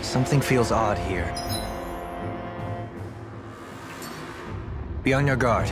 Something feels odd here. Be on your guard.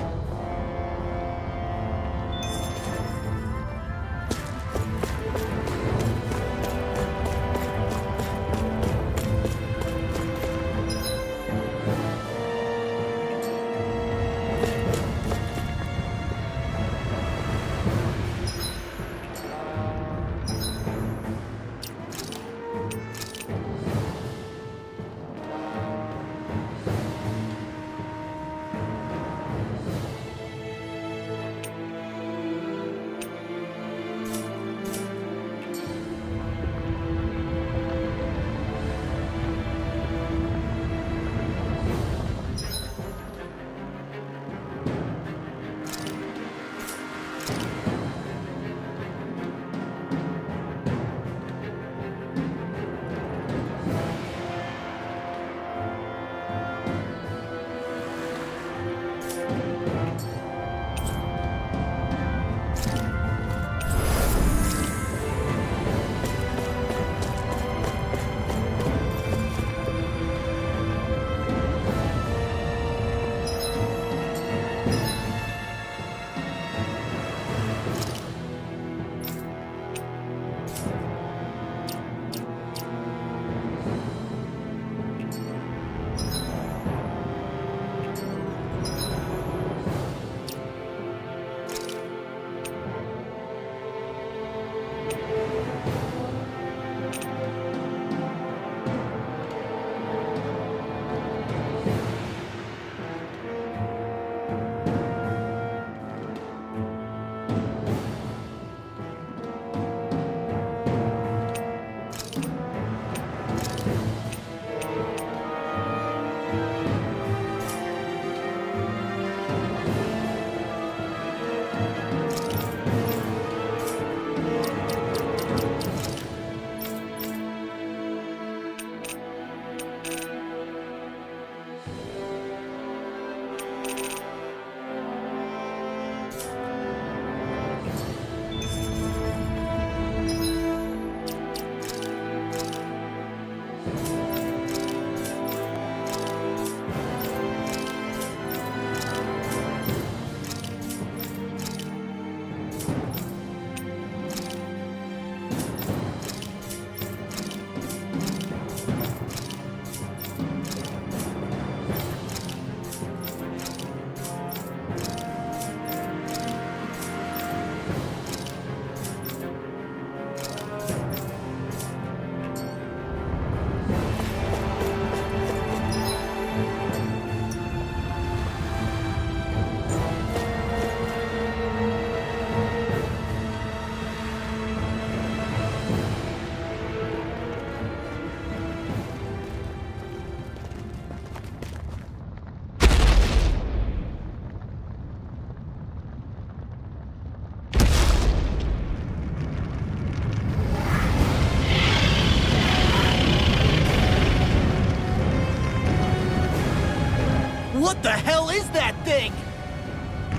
What the hell is that thing?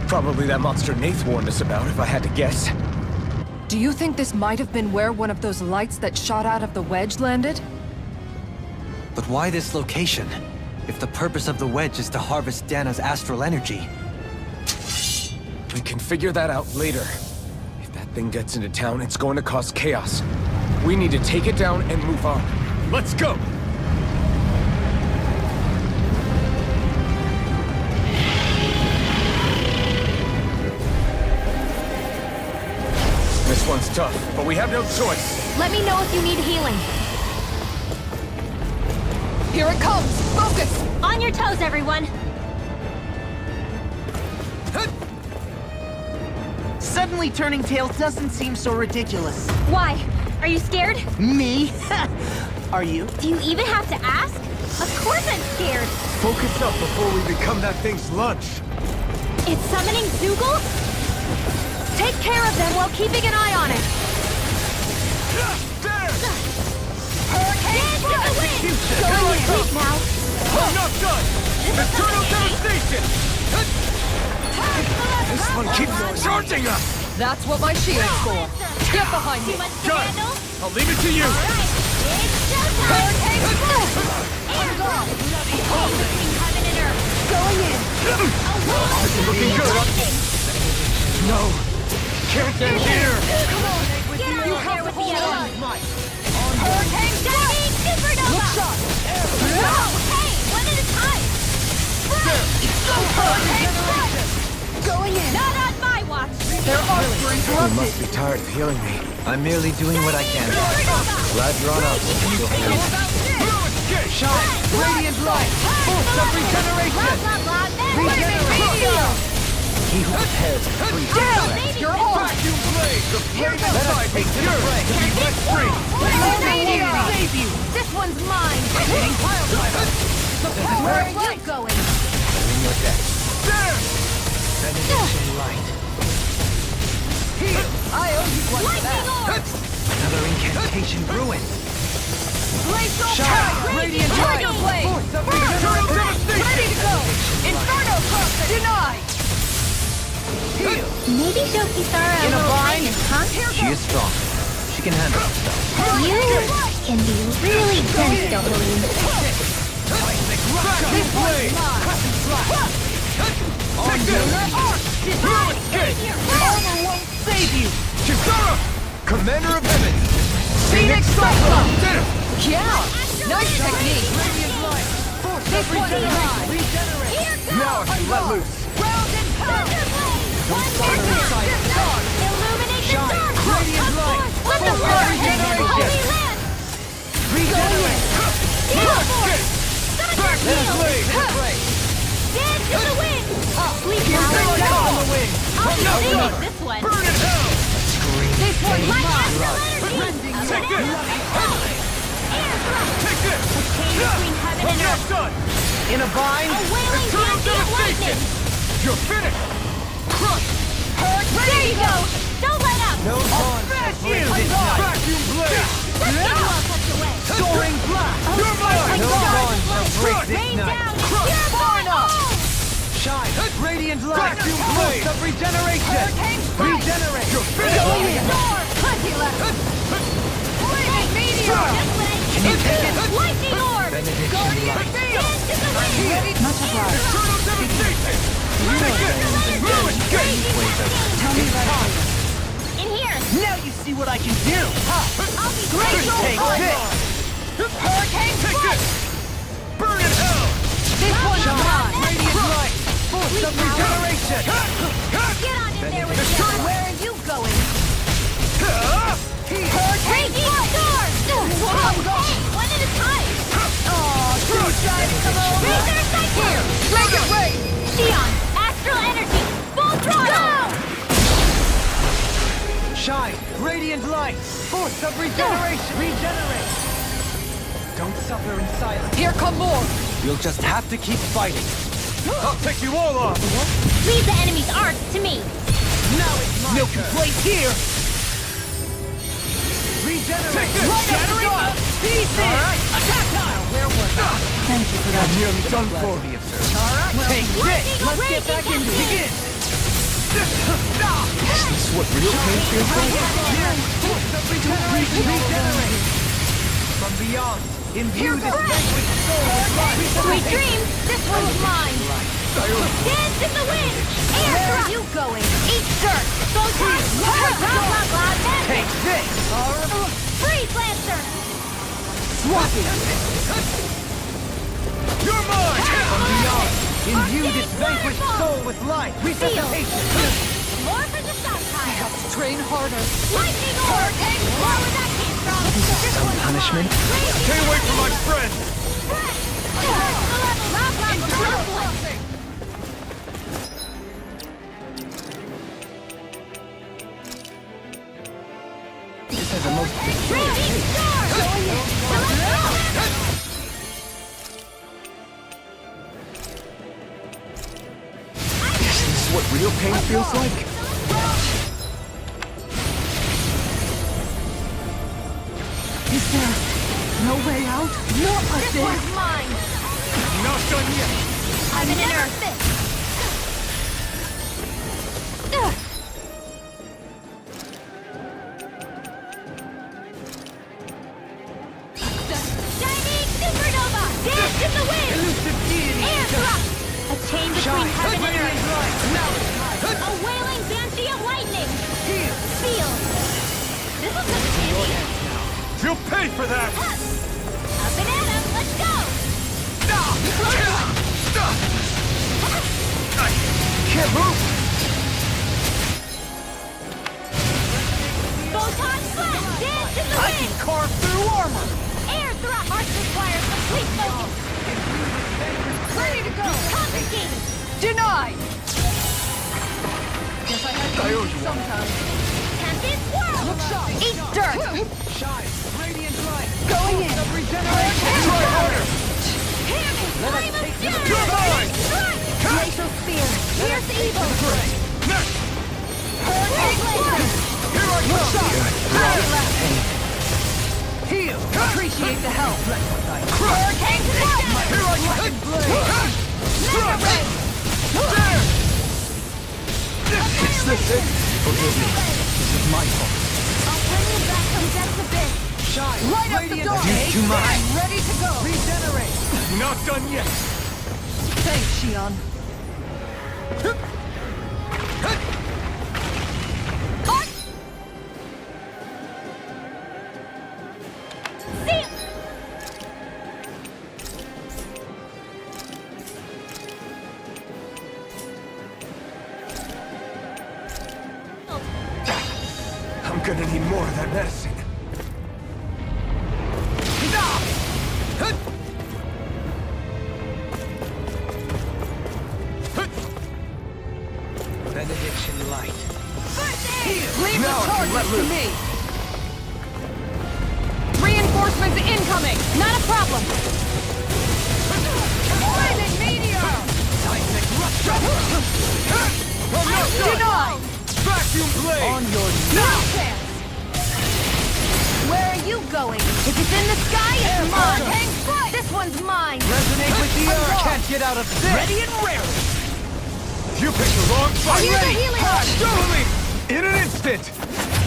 Probably that monster Nath warned us about, if I had to guess. Do you think this might have been where one of those lights that shot out of the wedge landed? But why this location? If the purpose of the wedge is to harvest Dana's astral energy. We can figure that out later. If that thing gets into town, it's going to cause chaos. We need to take it down and move on. Let's go! This one's tough, but we have no choice. Let me know if you need healing. Here it comes! Focus! On your toes, everyone! Suddenly turning tail doesn't seem so ridiculous. Why? Are you scared? Me? Are you? Do you even have to ask? Of course I'm scared! Focus up before we become that thing's lunch. It's summoning Zoogle? Take care of them while keeping an eye on it! Hurricane to the wind! Going in deep now! I'm not done! Eternal devastation! This one keeps charging us! That's what my shield's for. Get behind me! Too much to Done. handle? I'll leave it to you! Alright, it's just Going in. Looking good. No. Can't end here. Come on. Get on in there with the others. Hurricane Dynamic Supernova. Look shot. Hey, one at a time. Hurricane Strike. Going in. Not on my watch. Their arms were You interrupted. must be tired of healing me. I'm merely doing what I can. Glad you're on us. Shine. Radiant light. Boost of regeneration. Regeneration. He who prepares for free. Down. You're off. Let us take to the fray. Save you. This one's mine. Where are you going? In your death. Benediction light. I owe you one for Lightning that. orb. Another incantation ruined. Glacial Shine. power. Radiant light. Eternal blade. Force of regeneration. Ready to go. Inferno cross denied. Heal. Maybe Dokisara In a will bind. kindness, huh? She is strong. She can handle herself. You can be really dense, don't believe. This one's mine. On your left. Armor won't save you. Kisara! Commander of Heaven! Phoenix Cyclone. Yeah. Nice technique. This one's mine. Regenerate. Now I can let loose. Round and pound. Illuminate the Shine. dark. Radiant light. Let the Full water regeneration. Holy land. Regenerate. Gale force. Thunder blade. field. Dance in the wind. Sleep Down now. on the wing. I'll be seeing this one. Burn in hell! This one's My mine. astral energy. Take this! Air thrust. Take this! Chain between heaven and You're earth. done! In a bind. A wailing Eternal transient devastation! lightning. You're finished! Crush! There you go. Don't let up. No dawn Smash shall break you. this night. Vacuum blade! Let's get you all tucked away. Soaring blast. You're mine! No dawn shall break this Rain night. down. Pure Far enough. Shine. Radiant light. Vacuum blade! Boost of regeneration. Regenerate. You're finished! Storm. Plenty left. Flaming meteor. Can you take it? Lightning orb. Benediction Guardian light. dance in the wind. Much obliged. Eternal devastation! In here. Now you see what I can do. I'll be Glacial great. this. Hurricane Take this! Burn in hell! This one's Shine. mine. Radiant light. Force of regeneration. Get on in there with me. Where are you going? Hurricane Raging storm. One at a time. Oh, too shy to come over. Razor Cyclone. Break it, wait. Xion. Astral energy. Full throttle. Shine. Radiant light. Force of regeneration. Regenerate. Don't suffer in silence. Here come more! You'll just have to keep fighting. I'll take you all on! Leave the enemy's arcs to me. Now it's my Milky place here. Regenerate. Take this! Shattering up. Pieces. Tactile. Where was I? Thank you for that. I'm nearly done for. To be of service. Take this. Let's get back into it. Begin. Is this what real pain feels like? Force of regeneration. Regenerate. From beyond. Imbue this vanquished soul with life. Sweet dreams. This one's mine. Dance in the wind. Air Where are thrust. you going? Eat dirt. Go time. Blah, blah, blah, magic. Take this. Freeze Lancer. Swapping. You're mine! From beyond. Imbue this vanquished soul with life. Resuscitation. More for the stockpile. Train harder. Lightning orb. Where was that came from? This Some one's punishment? mine. Stay away from my friend! This has a most Is this what real pain feels like? Is there no way out? Not like This this! one's mine. Not done yet! I'm an inner You'll pay for that! A banana, let's go! Can't move! Photon blast! Dance in the wind! Carve through armor! Air thrust! Arc requires complete focus! Ready to go! Confiscated! Denied! Guess I had to I owe use it you one. sometime. Tempest whirl! Look sharp! Eat dirt! Shine! Radiant light! Going in! Of regeneration! Try harder! Hear me! Let us Flame of take this fury! You're mine! Strike! Glacial spear! Pierce evil! Next! Hurricane blade! Here I Look come! sharp! Heal! Appreciate the help! Hurricane blade! Here I come! Mega ray! There! Is this it? Forgive me. This is my fault. I'll bring you back from depths abyss! Shine! Light up the dark! Used too much. I'm ready to go! Regenerate! Not done yet! Thanks, Shion. See! I'm gonna need more of that medicine. Benediction light. Leave Now I the can charges let to loose. me! Reinforcements incoming! Not a problem! Lightning meteor! Seismic I'm not done! Denied! Vacuum blade! on your No chance! Where are you going? If it's in the sky, it's mine! Hang foot! This one's mine! resonate with the earth. Can't get out of this. Ready and rare! You picked the wrong fight! Here's a healing arc! Surely! In an instant!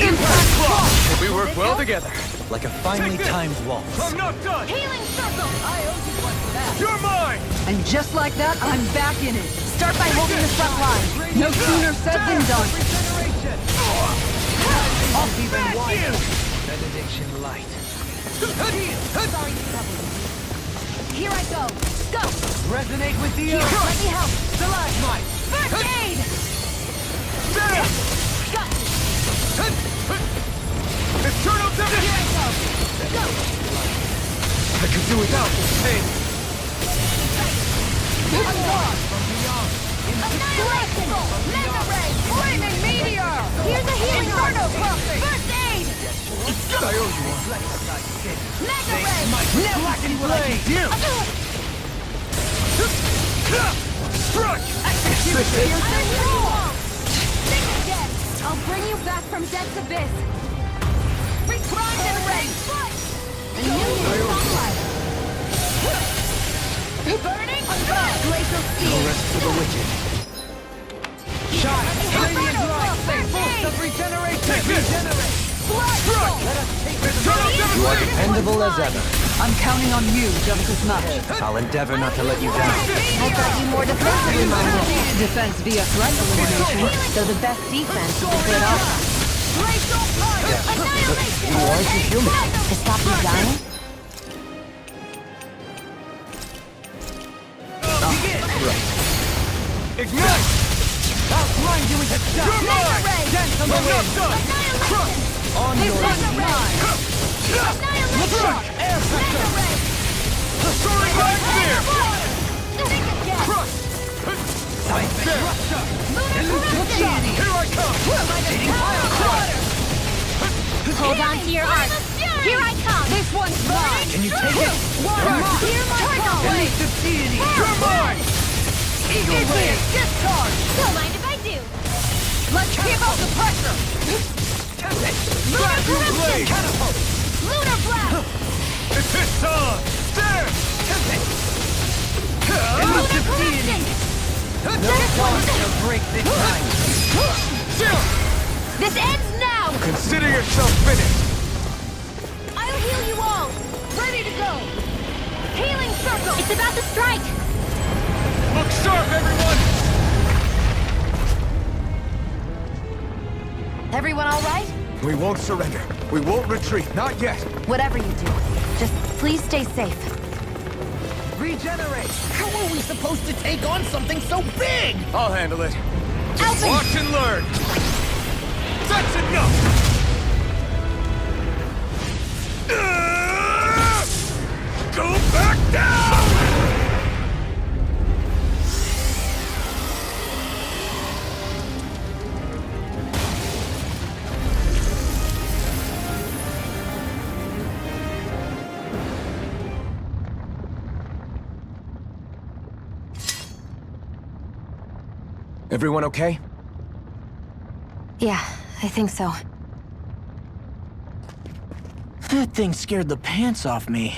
Impact block! We work well together. Like a finely Take this. timed waltz. I'm not done! Healing circle! I owe you one for that. You're mine! And just like that, I'm back in it. Start by holding the front line. No sooner said than done. Regeneration. I'll be Back you! Benediction light. Sorry to trouble you. Here I go. Go! Resonate with the Here, earth. let me help. Stalagmite. First aid! There! Got you. Eternal Here Tempest! I go. Go! I could do without this pain. Annihilation! Mega ray! Flaming meteor! Here's a healing arc. Inferno crossing! First aid! I owe you one. Mega ray! Blackened blade. Strike! I'll bring you back from death's abyss. Reprimed and raised. A new spotlight. Burning glacial No steel. rest for the wicked. Shine. Radiant light. Boost of regeneration. Take this. Regenerate. Strike! Eternal You are Tempest! dependable as ever. I'm counting on you just as much. I'll endeavor not to let you down. I got you more defensively minded. Defense via threat elimination. So the best defense is a good offense. Glacial fire! Annihilation! You aren't a human. To stop you dying? Ignite! I'll grind you into dust. You're Mega mine! ray! Dance on the I'm not wind. done! Annihilation! On your Mega ray! Annihilation! air Mega ray! Soaring Light Spear! Think again! Crush! seismic There! rupture. Lunar Crimson! Here I come! Hold on to your arc. Here I come! This one's mine! Can you take it? Hear my call! Release the deity. You're mine! Eagle wave! Discharge! Don't mind if I do. Let's keep up the pressure! Lunar Vacuum Crimson! blade! Catapult. Lunar blast! It's his time! There! Lunar Crimson! No one shall break this time. Still! This ends now! Consider yourself finished! I'll heal you all! Ready to go! Healing circle! It's about to strike! Look sharp, everyone! Everyone all right? We won't surrender. We won't retreat. Not yet. Whatever you do, just please stay safe. Regenerate! How are we supposed to take on something so big? I'll handle it. Alvin! Watch and learn. That's enough! Go back down! Everyone okay? Yeah, I think so. That thing scared the pants off me.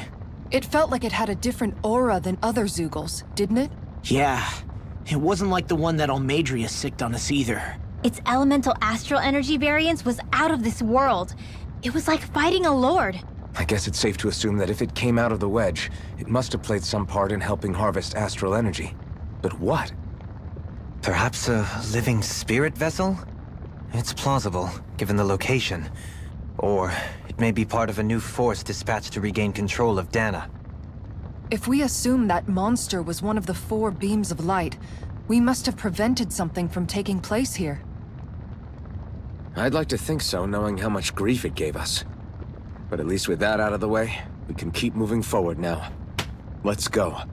It felt like it had a different aura than other Zeugles, didn't it? Yeah. It wasn't like the one that Almadria sicked on us either. Its elemental astral energy variance was out of this world. It was like fighting a lord. I guess it's safe to assume that if it came out of the wedge, it must have played some part in helping harvest astral energy. But what? Perhaps a living spirit vessel? It's plausible, given the location. Or it may be part of a new force dispatched to regain control of Dana. If we assume that monster was one of the 4 beams of light, we must have prevented something from taking place here. I'd like to think so, knowing how much grief it gave us. But at least with that out of the way, we can keep moving forward now. Let's go.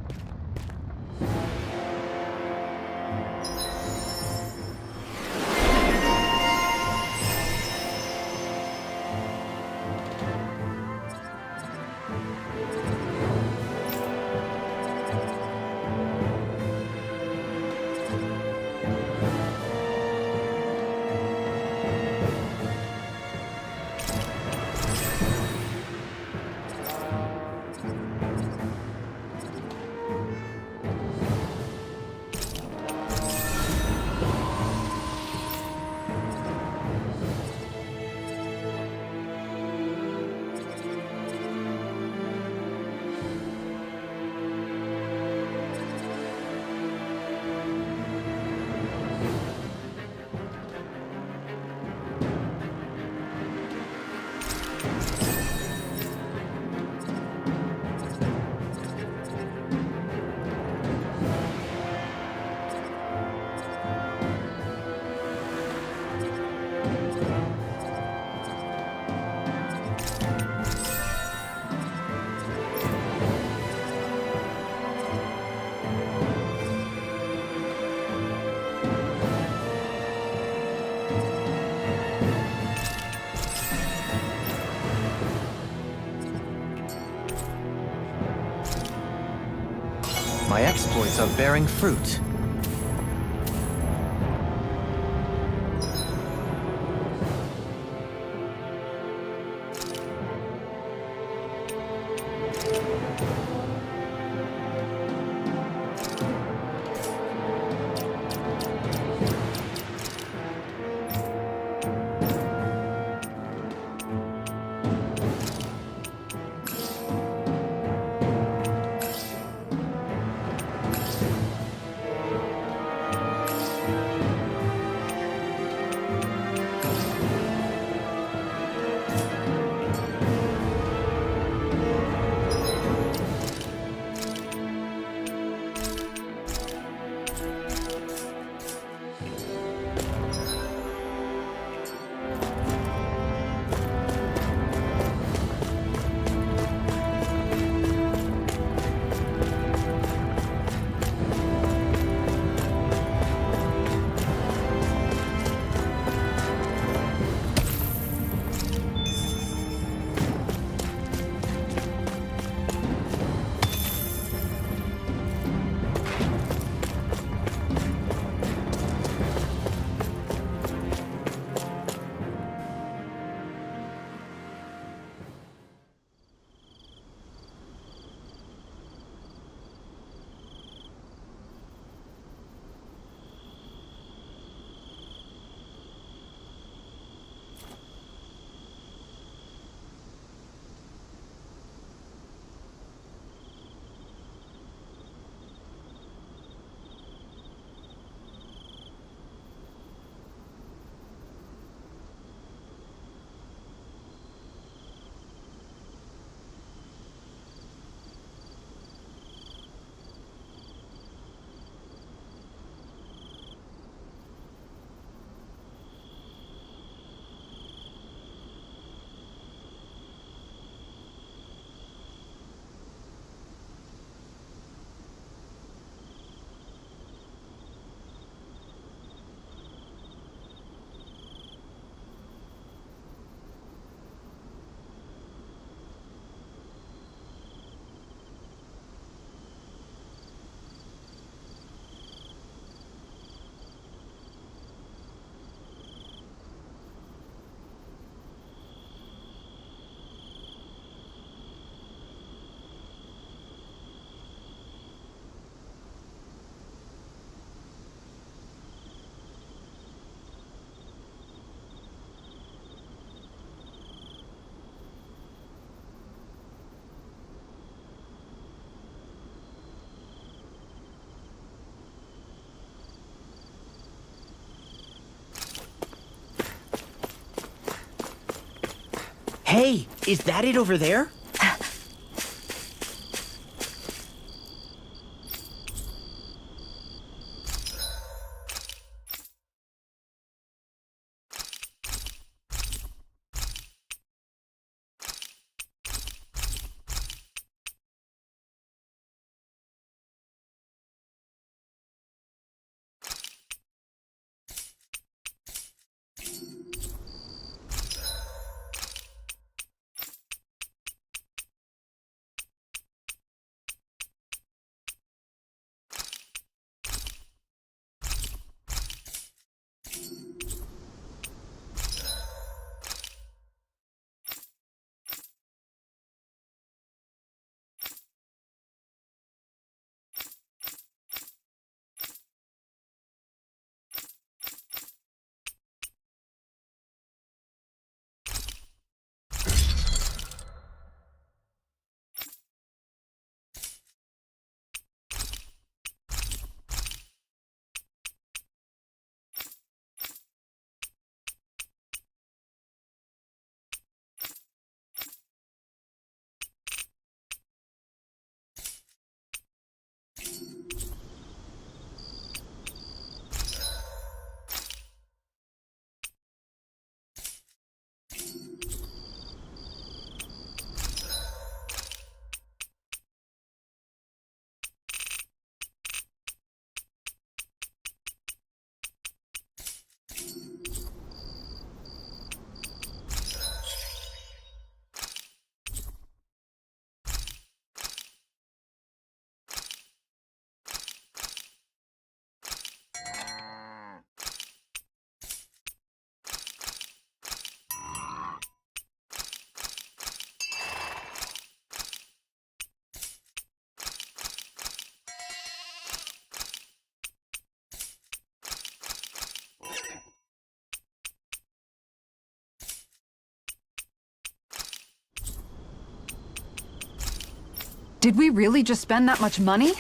My exploits are bearing fruit. Hey, is that it over there? Did we really just spend that much money?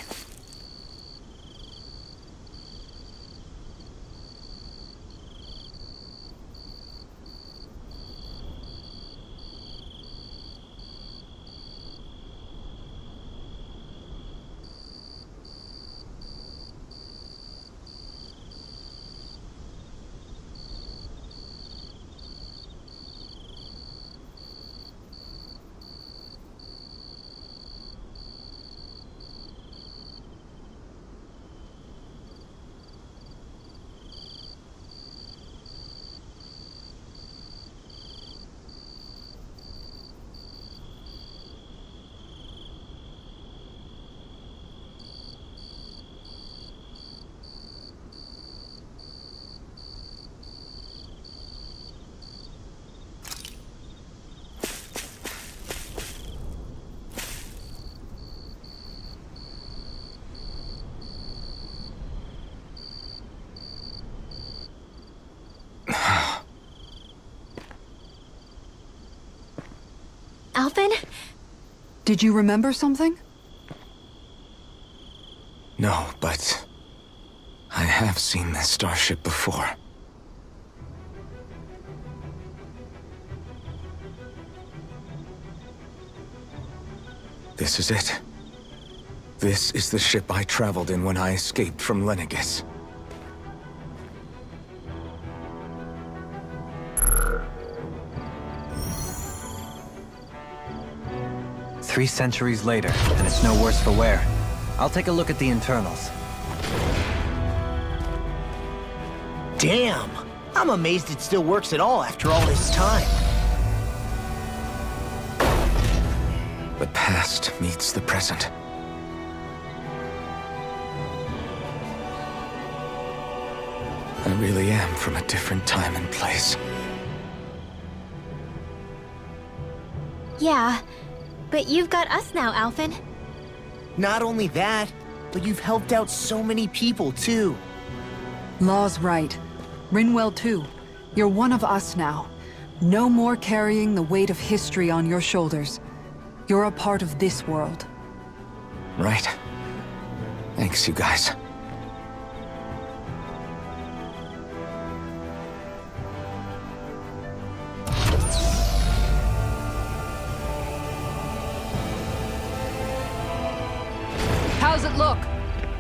Alphen? Did you remember something? No, but I have seen this starship before. This is it. This is the ship I traveled in when I escaped from Lenegis. Three centuries later, and it's no worse for wear. I'll take a look at the internals. Damn! I'm amazed it still works at all after all this time. The past meets the present. I really am from a different time and place. Yeah, but you've got us now, Alphen. Not only that, but you've helped out so many people, too. Law's right. Rinwell too. You're one of us now. No more carrying the weight of history on your shoulders. You're a part of this world. Right. Thanks, you guys. look?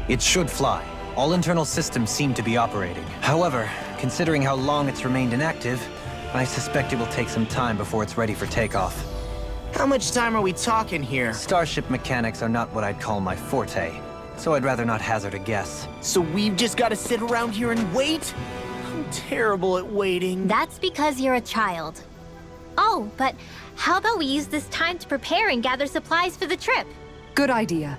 It should fly. All internal systems seem to be operating. However, considering how long it's remained inactive, I suspect it will take some time before it's ready for takeoff. How much time are we talking here? Starship mechanics are not what I'd call my forte, so I'd rather not hazard a guess. So we've just got to sit around here and wait? I'm terrible at waiting. That's because you're a child. Oh, but how about we use this time to prepare and gather supplies for the trip? Good idea.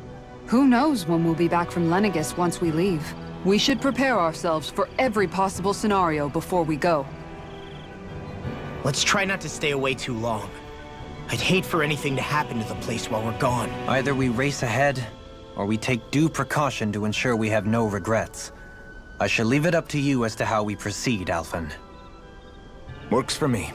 Who knows when we'll be back from Lenegus once we leave? We should prepare ourselves for every possible scenario before we go. Let's try not to stay away too long. I'd hate for anything to happen to the place while we're gone. Either we race ahead, or we take due precaution to ensure we have no regrets. I shall leave it up to you as to how we proceed, Alphen. Works for me.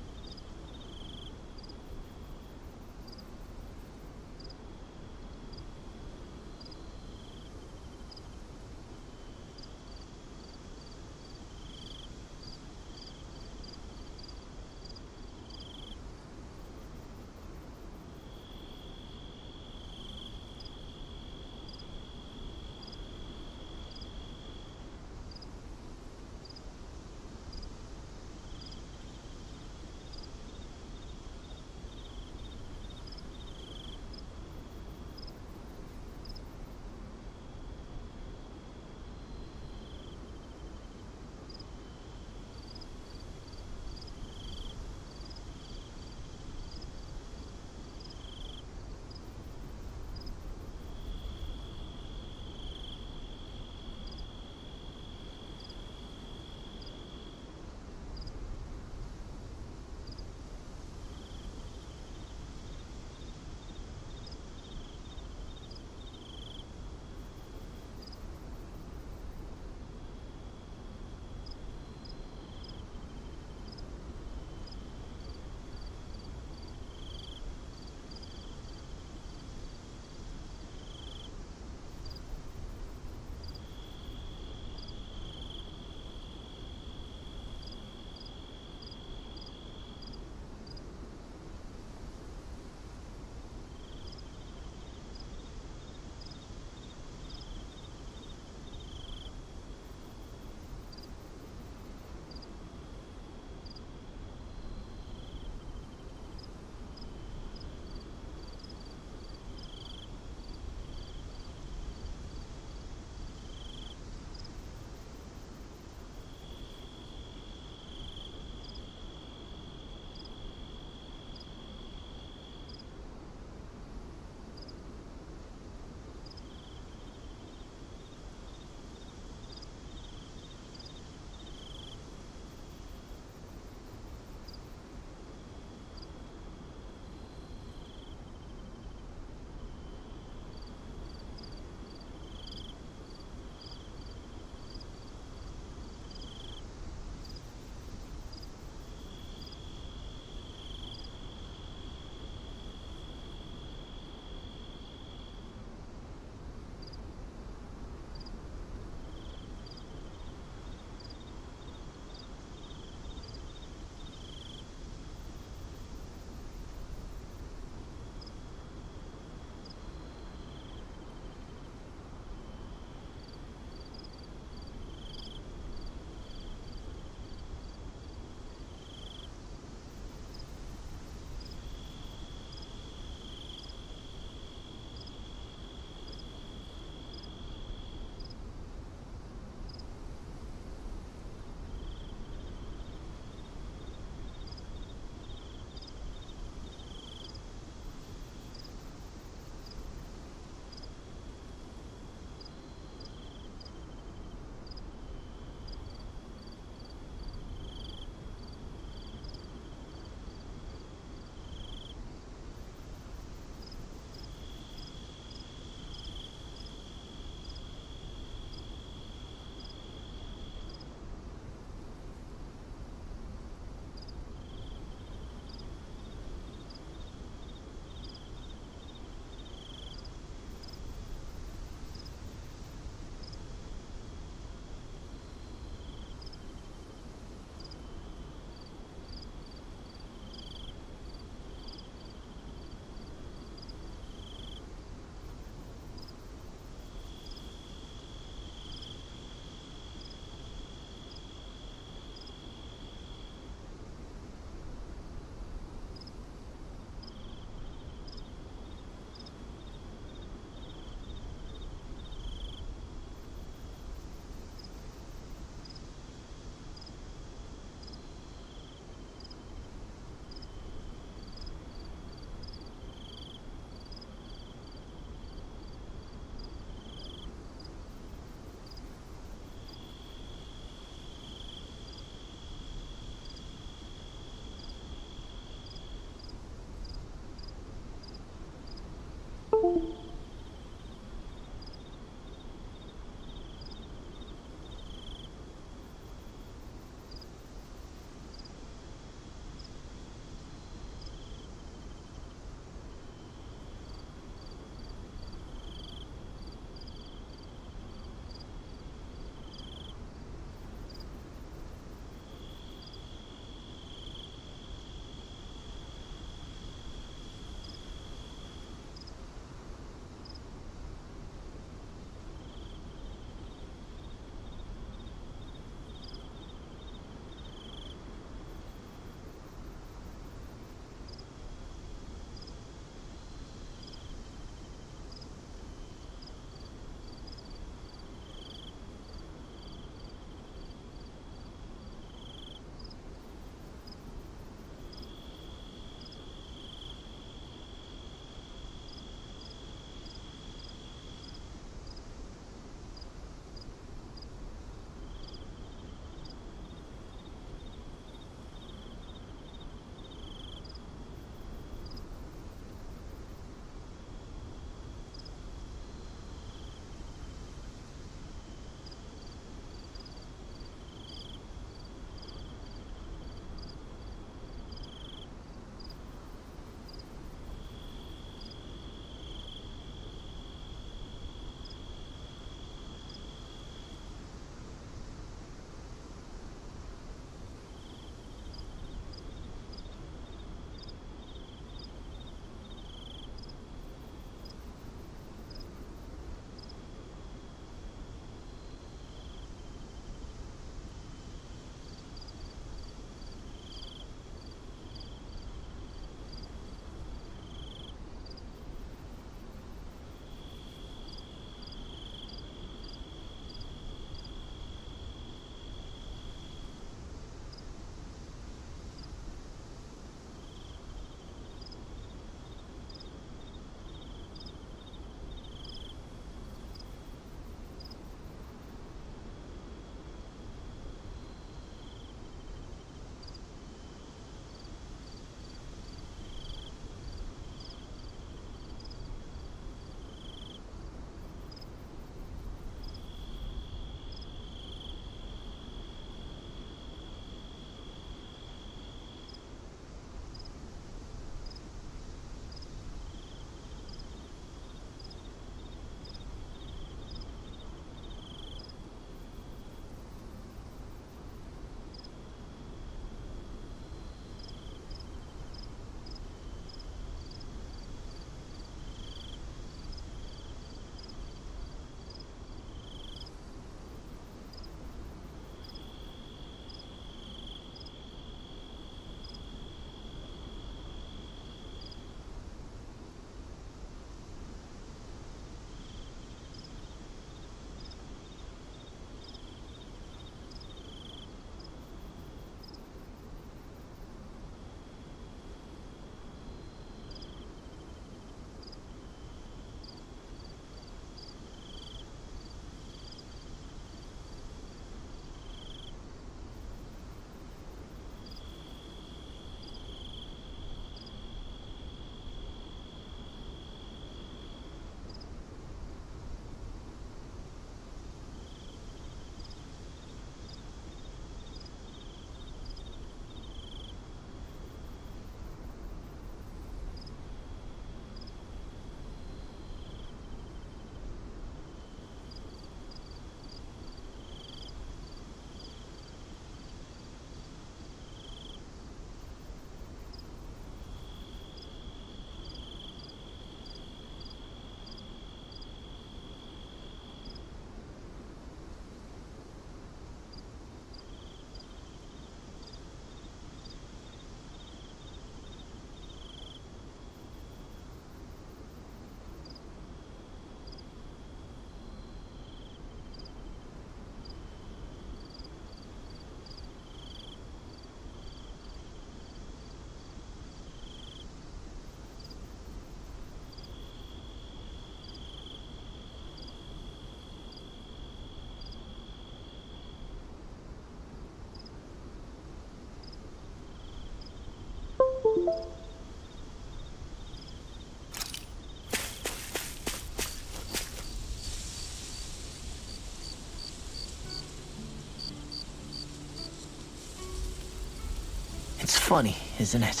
Funny, isn't it?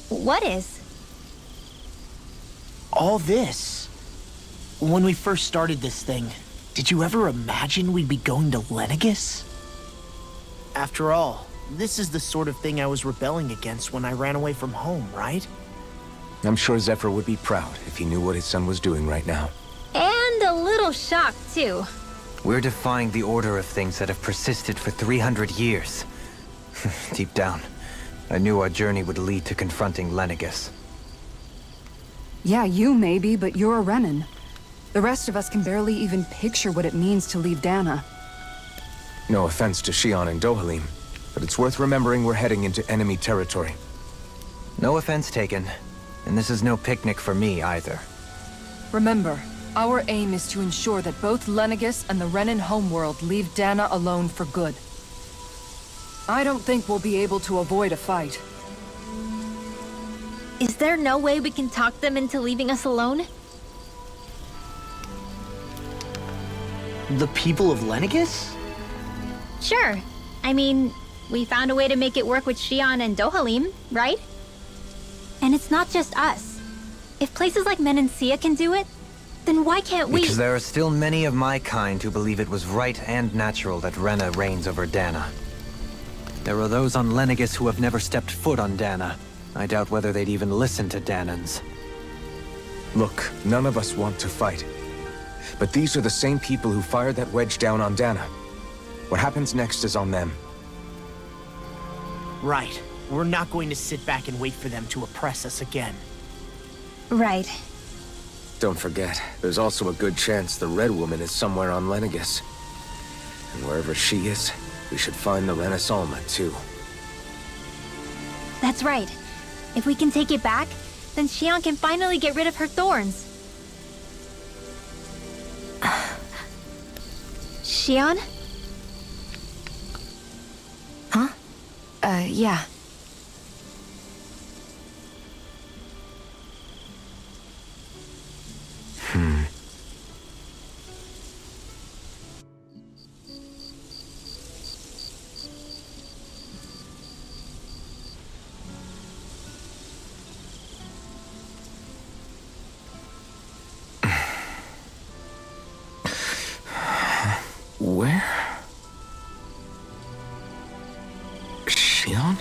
What is? All this. When we first started this thing, did you ever imagine we'd be going to Lenegis? After all, this is the sort of thing I was rebelling against when I ran away from home, right? I'm sure Zephyr would be proud if he knew what his son was doing right now. And a little shocked, too. We're defying the order of things that have persisted for 300 years. Deep down, I knew our journey would lead to confronting Lenegis. Yeah, you maybe, but you're a Renan. The rest of us can barely even picture what it means to leave Dana. No offense to Shion and Dohalim, but it's worth remembering we're heading into enemy territory. No offense taken, and this is no picnic for me either. Remember, our aim is to ensure that both Lenegis and the Renan homeworld leave Dana alone for good. I don't think we'll be able to avoid a fight. Is there no way we can talk them into leaving us alone? The people of Lenegis? Sure. I mean, we found a way to make it work with Shion and Dohalim, right? And it's not just us. If places like Menancia can do it, then why can't we— Because there are still many of my kind who believe it was right and natural that Rena reigns over Dana. There are those on Lenegis who have never stepped foot on Dana. I doubt whether they'd even listen to Danans. Look, none of us want to fight. But these are the same people who fired that wedge down on Dana. What happens next is on them. Right. We're not going to sit back and wait for them to oppress us again. Right. Don't forget, there's also a good chance the Red Woman is somewhere on Lenegis. And wherever she is, we should find the Renaissance too. That's right. If we can take it back, then Shion can finally get rid of her thorns. Shion? Huh? Yeah. Where? Shion?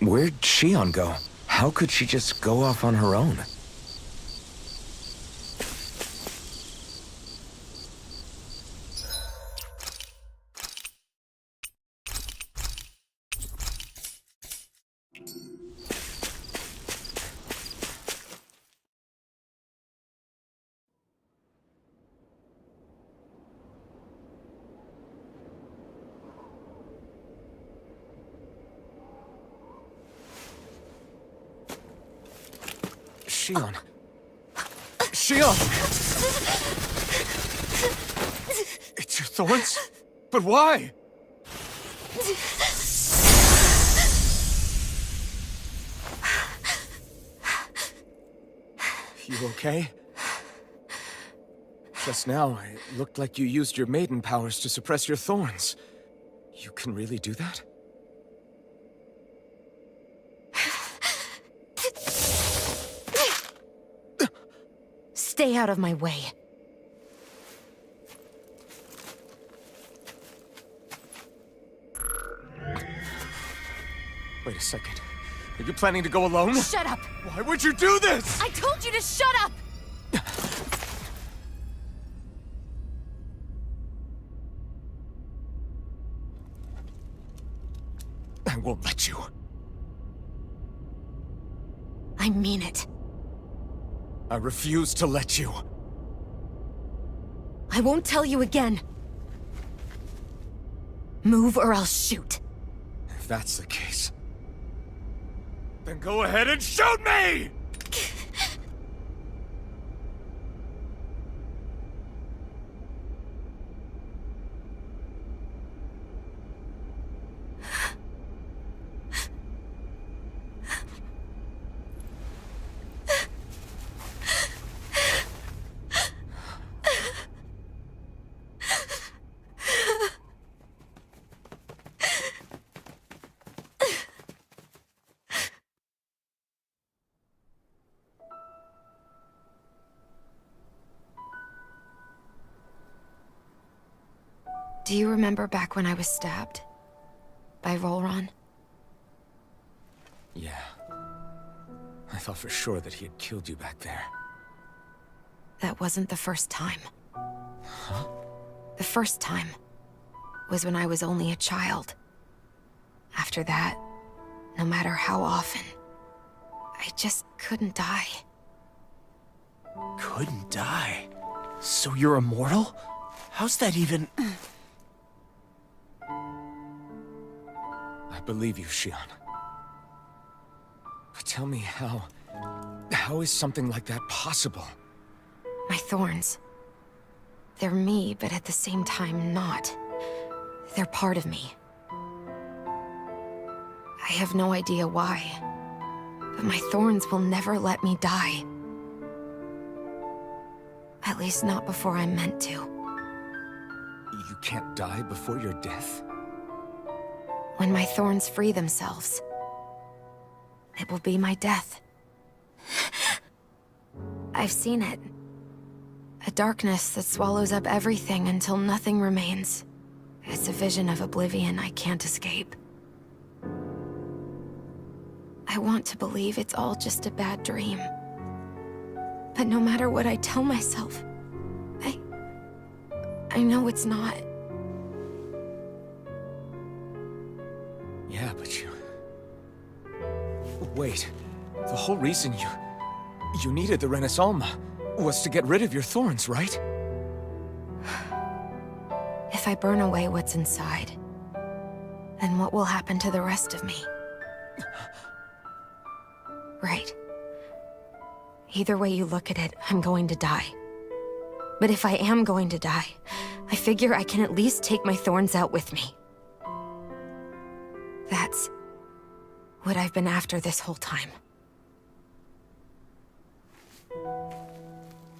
Where'd Shion go? How could she just go off on her own? Shion. Shion! It's your thorns? But why? You okay? Just now, it looked like you used your maiden powers to suppress your thorns. You can really do that? Stay out of my way. Wait a second. Are you planning to go alone? Shut up! Why would you do this? I told you to shut up! I won't let you. I mean it. I refuse to let you. I won't tell you again. Move or I'll shoot. If that's the case, then go ahead and shoot me! Do you remember back when I was stabbed? By Volron? Yeah. I thought for sure that he had killed you back there. That wasn't the first time. Huh? The first time was when I was only a child. After that, no matter how often, I just couldn't die. Couldn't die? So you're immortal? How's that even... I believe you, Shion. But tell me how... How is something like that possible? My thorns. They're me, but at the same time not. They're part of me. I have no idea why, but my thorns will never let me die. At least not before I'm meant to. You can't die before your death? When my thorns free themselves, it will be my death. I've seen it. A darkness that swallows up everything until nothing remains. It's a vision of oblivion I can't escape. I want to believe it's all just a bad dream. But no matter what I tell myself, I know it's not. Yeah, but you... Wait. The whole reason you needed the Renaissance was to get rid of your thorns, right? If I burn away what's inside, then what will happen to the rest of me? Right. Either way you look at it, I'm going to die. But if I am going to die, I figure I can at least take my thorns out with me. That's what I've been after this whole time.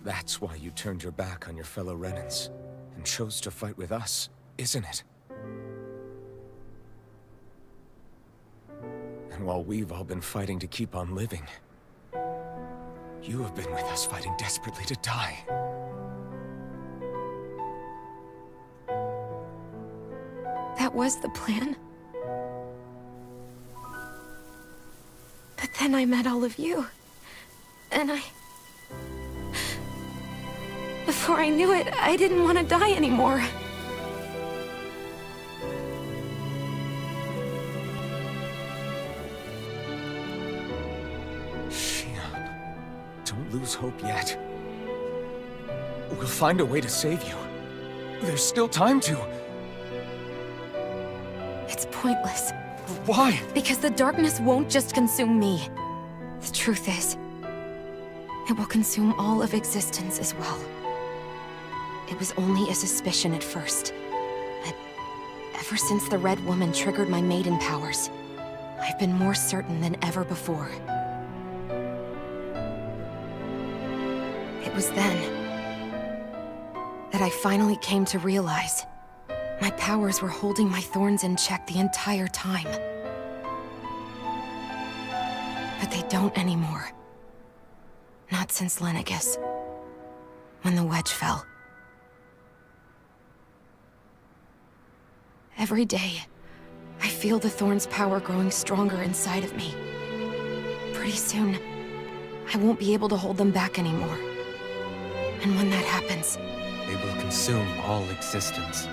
That's why you turned your back on your fellow Renans and chose to fight with us, isn't it? And while we've all been fighting to keep on living, you have been with us fighting desperately to die. That was the plan. But then I met all of you. And before I knew it, I didn't want to die anymore. Shion, don't lose hope yet. We'll find a way to save you. There's still time to... It's pointless. Why? Because the darkness won't just consume me. The truth is, it will consume all of existence as well. It was only a suspicion at first, but ever since the Red Woman triggered my maiden powers, I've been more certain than ever before. It was then that I finally came to realize my powers were holding my thorns in check the entire time. But they don't anymore. Not since Lenegis, when the wedge fell. Every day, I feel the thorn's power growing stronger inside of me. Pretty soon, I won't be able to hold them back anymore. And when that happens... They will consume all existence.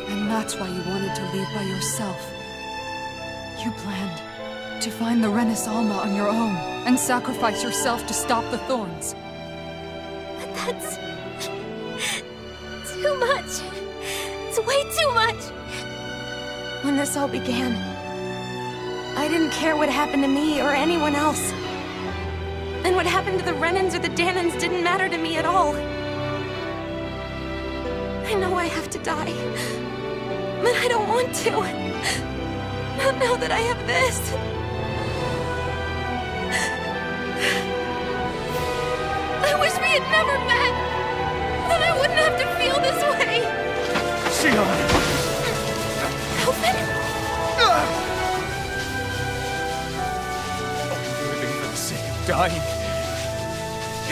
And that's why you wanted to leave by yourself. You planned to find the Renaissance on your own and sacrifice yourself to stop the thorns. But that's... too much. It's way too much. When this all began, I didn't care what happened to me or anyone else. And what happened to the Renans or the Danans didn't matter to me at all. I know I have to die, but I don't want to. Not now that I have this. I wish we had never met. Then I wouldn't have to feel this way. Shion! Alvin? Living for the sake of dying.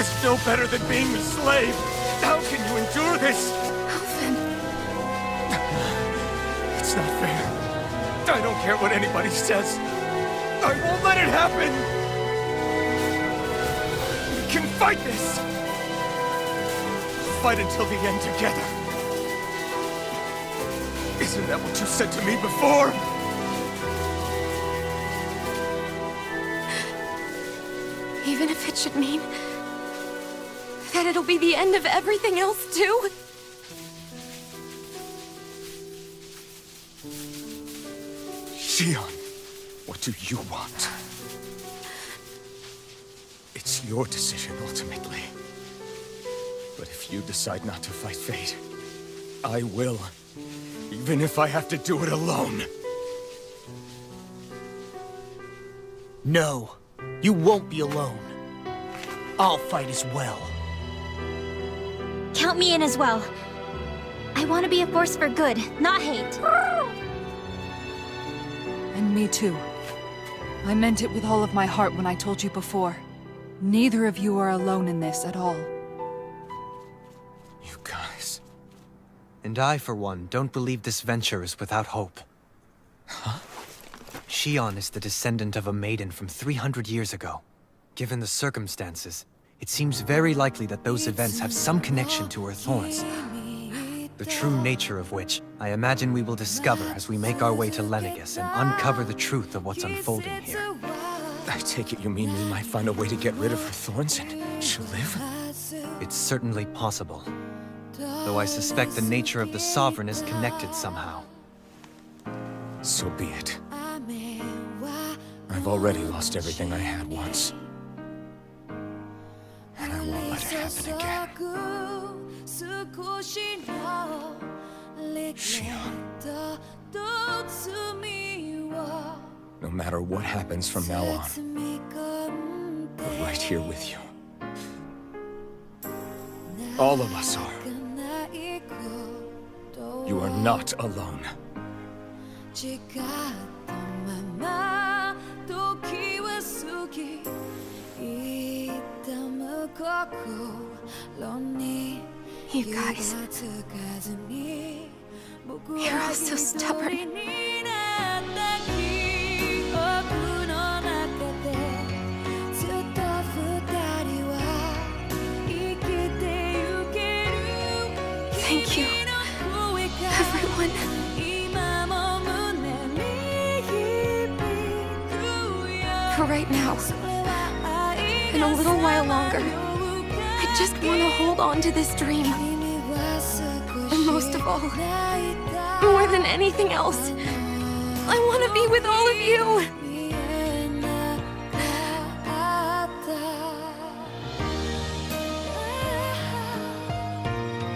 is no better than being a slave. How can you endure this? Alvin. It's not fair. I don't care what anybody says. I won't let it happen. We can fight this. Fight until the end together. Isn't that what you said to me before? Even if it should mean that it'll be the end of everything else, too? Shion, what do you want? It's your decision, ultimately. But if you decide not to fight fate, I will. Even if I have to do it alone. No, you won't be alone. I'll fight as well. Count me in as well. I want to be a force for good, not hate. And me too. I meant it with all of my heart when I told you before. Neither of you are alone in this at all. You guys... And I, for one, don't believe this venture is without hope. Huh? Shion is the descendant of a maiden from 300 years ago. Given the circumstances, it seems very likely that those events have some connection to her thorns. The true nature of which, I imagine we will discover as we make our way to Lenegis and uncover the truth of what's unfolding here. I take it you mean we might find a way to get rid of her thorns and she'll live? It's certainly possible. Though I suspect the nature of the Sovereign is connected somehow. So be it. I've already lost everything I had once. And I won't let it happen again. Shion. No matter what happens from now on, we're right here with you. All of us are. You are not alone. You guys. You're all so stubborn. Thank you, everyone. For right now, and a little while longer, I just want to hold on to this dream. And most of all, more than anything else, I want to be with all of you.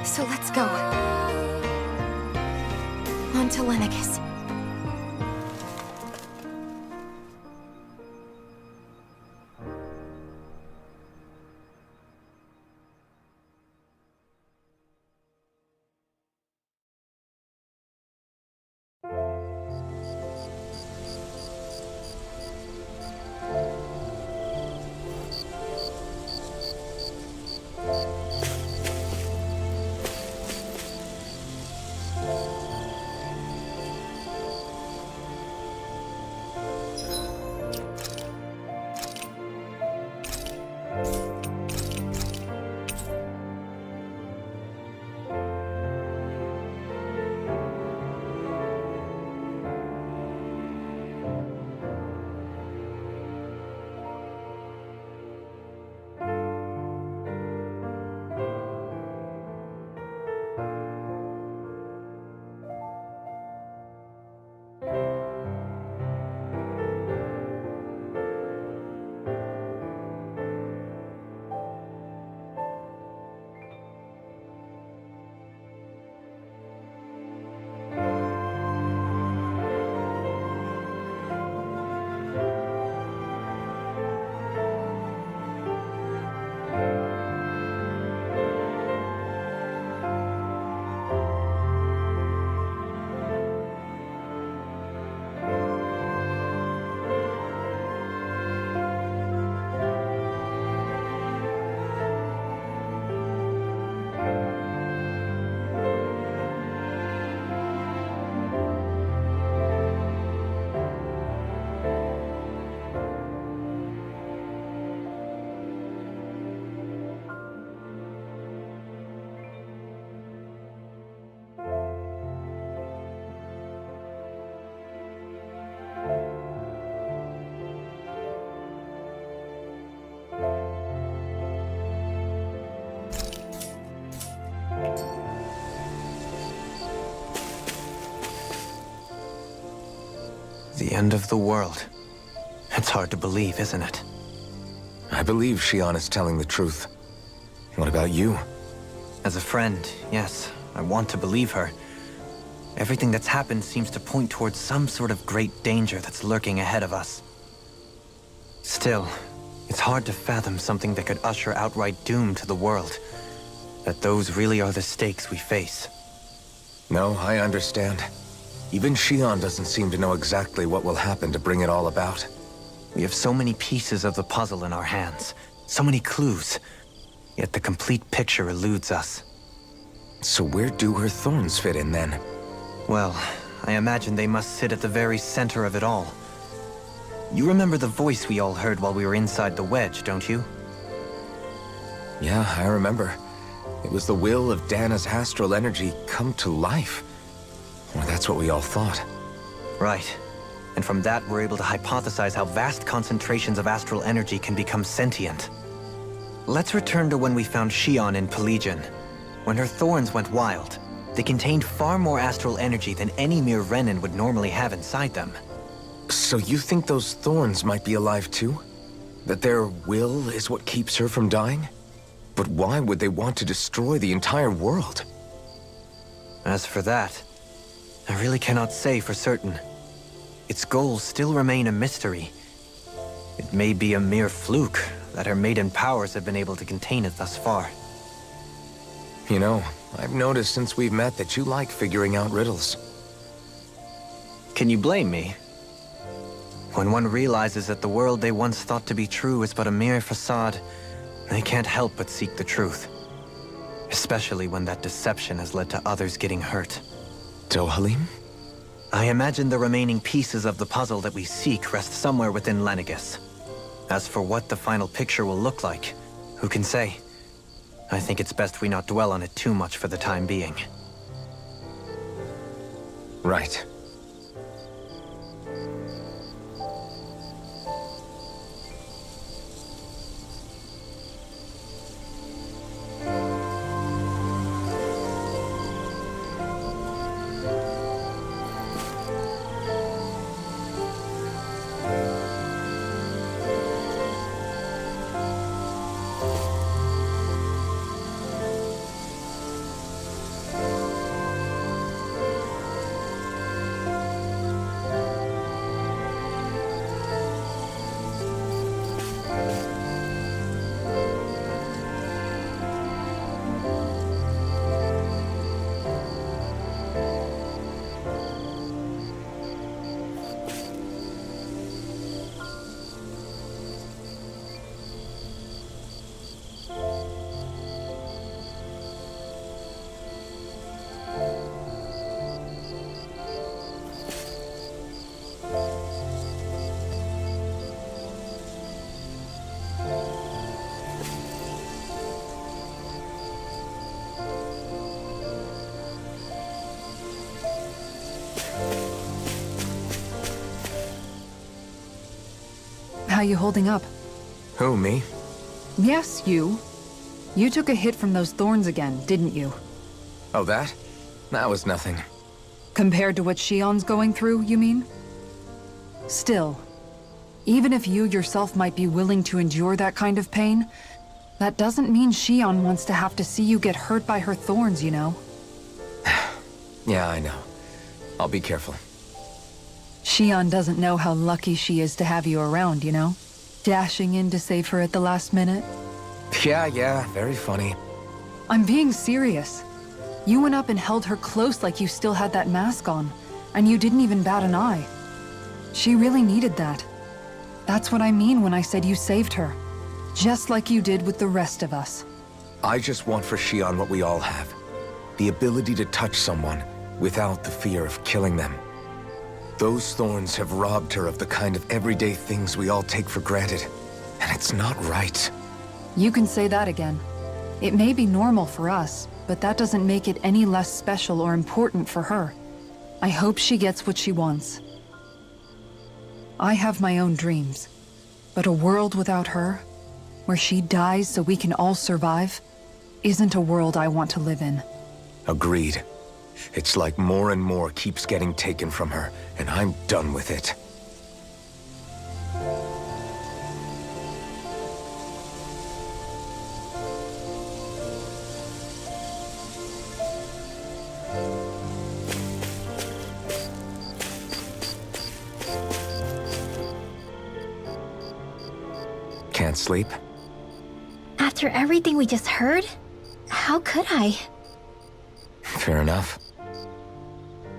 So let's go. On to Lenegis. The end of the world. It's hard to believe, isn't it? I believe Shion is telling the truth. What about you? As a friend, yes, I want to believe her. Everything that's happened seems to point towards some sort of great danger that's lurking ahead of us. Still, it's hard to fathom something that could usher outright doom to the world. That those really are the stakes we face. No, I understand. Even Shion doesn't seem to know exactly what will happen to bring it all about. We have so many pieces of the puzzle in our hands, so many clues, yet the complete picture eludes us. So where do her thorns fit in then? Well, I imagine they must sit at the very center of it all. You remember the voice we all heard while we were inside the wedge, don't you? Yeah, I remember. It was the will of Dana's astral energy come to life. Or that's what we all thought. Right. And from that, we're able to hypothesize how vast concentrations of astral energy can become sentient. Let's return to when we found Shion in Pelegion. When her thorns went wild, they contained far more astral energy than any mere Renin would normally have inside them. So you think those thorns might be alive too? That their will is what keeps her from dying? But why would they want to destroy the entire world? As for that, I really cannot say for certain. Its goals still remain a mystery. It may be a mere fluke that her maiden powers have been able to contain it thus far. You know, I've noticed since we've met that you like figuring out riddles. Can you blame me? When one realizes that the world they once thought to be true is but a mere facade, they can't help but seek the truth. Especially when that deception has led to others getting hurt. Dohalim? I imagine the remaining pieces of the puzzle that we seek rest somewhere within Lenegis. As for what the final picture will look like, who can say? I think it's best we not dwell on it too much for the time being. Right. How you holding up? Who, me? Yes, you. You took a hit from those thorns again, didn't you? Oh, that? That was nothing. Compared to what Shion's going through, you mean? Still, even if you yourself might be willing to endure that kind of pain, that doesn't mean Shion wants to have to see you get hurt by her thorns, you know? Yeah, I know. I'll be careful. Shion doesn't know how lucky she is to have you around, you know? Dashing in to save her at the last minute. Yeah, very funny. I'm being serious. You went up and held her close like you still had that mask on, and you didn't even bat an eye. She really needed that. That's what I mean when I said you saved her. Just like you did with the rest of us. I just want for Shion what we all have. The ability to touch someone without the fear of killing them. Those thorns have robbed her of the kind of everyday things we all take for granted. And it's not right. You can say that again. It may be normal for us, but that doesn't make it any less special or important for her. I hope she gets what she wants. I have my own dreams, but a world without her, where she dies so we can all survive, isn't a world I want to live in. Agreed. It's like more and more keeps getting taken from her, and I'm done with it. Can't sleep? After everything we just heard, how could I? Fair enough.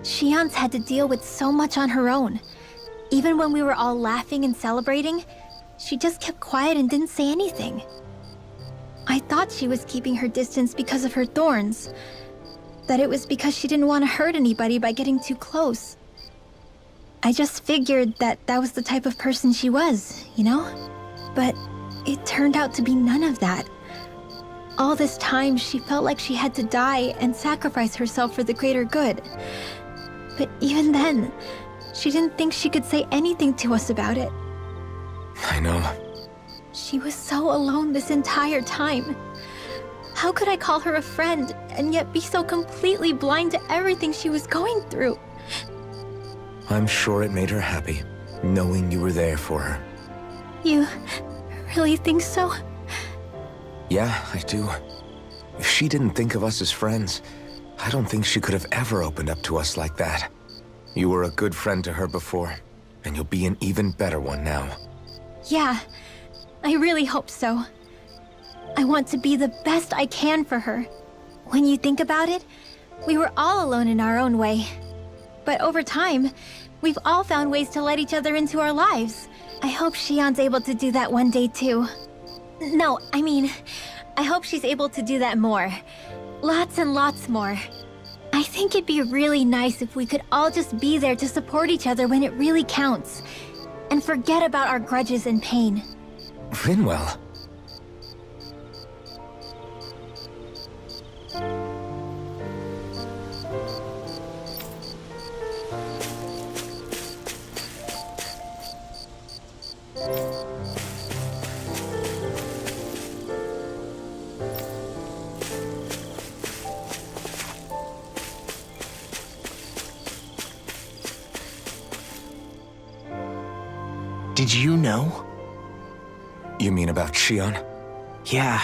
Shion's had to deal with so much on her own. Even when we were all laughing and celebrating, she just kept quiet and didn't say anything. I thought she was keeping her distance because of her thorns. That it was because she didn't want to hurt anybody by getting too close. I just figured that that was the type of person she was, you know? But it turned out to be none of that. All this time, she felt like she had to die and sacrifice herself for the greater good. But even then, she didn't think she could say anything to us about it. I know. She was so alone this entire time. How could I call her a friend and yet be so completely blind to everything she was going through? I'm sure it made her happy, knowing you were there for her. You really think so? Yeah, I do. If she didn't think of us as friends, I don't think she could have ever opened up to us like that. You were a good friend to her before, and you'll be an even better one now. Yeah, I really hope so. I want to be the best I can for her. When you think about it, we were all alone in our own way. But over time, we've all found ways to let each other into our lives. I hope Shion's able to do that one day too. No, I mean, I hope she's able to do that more. Lots and lots more. I think it'd be really nice if we could all just be there to support each other when it really counts. And forget about our grudges and pain. Rinwell. Did you know? You mean about Shion? Yeah,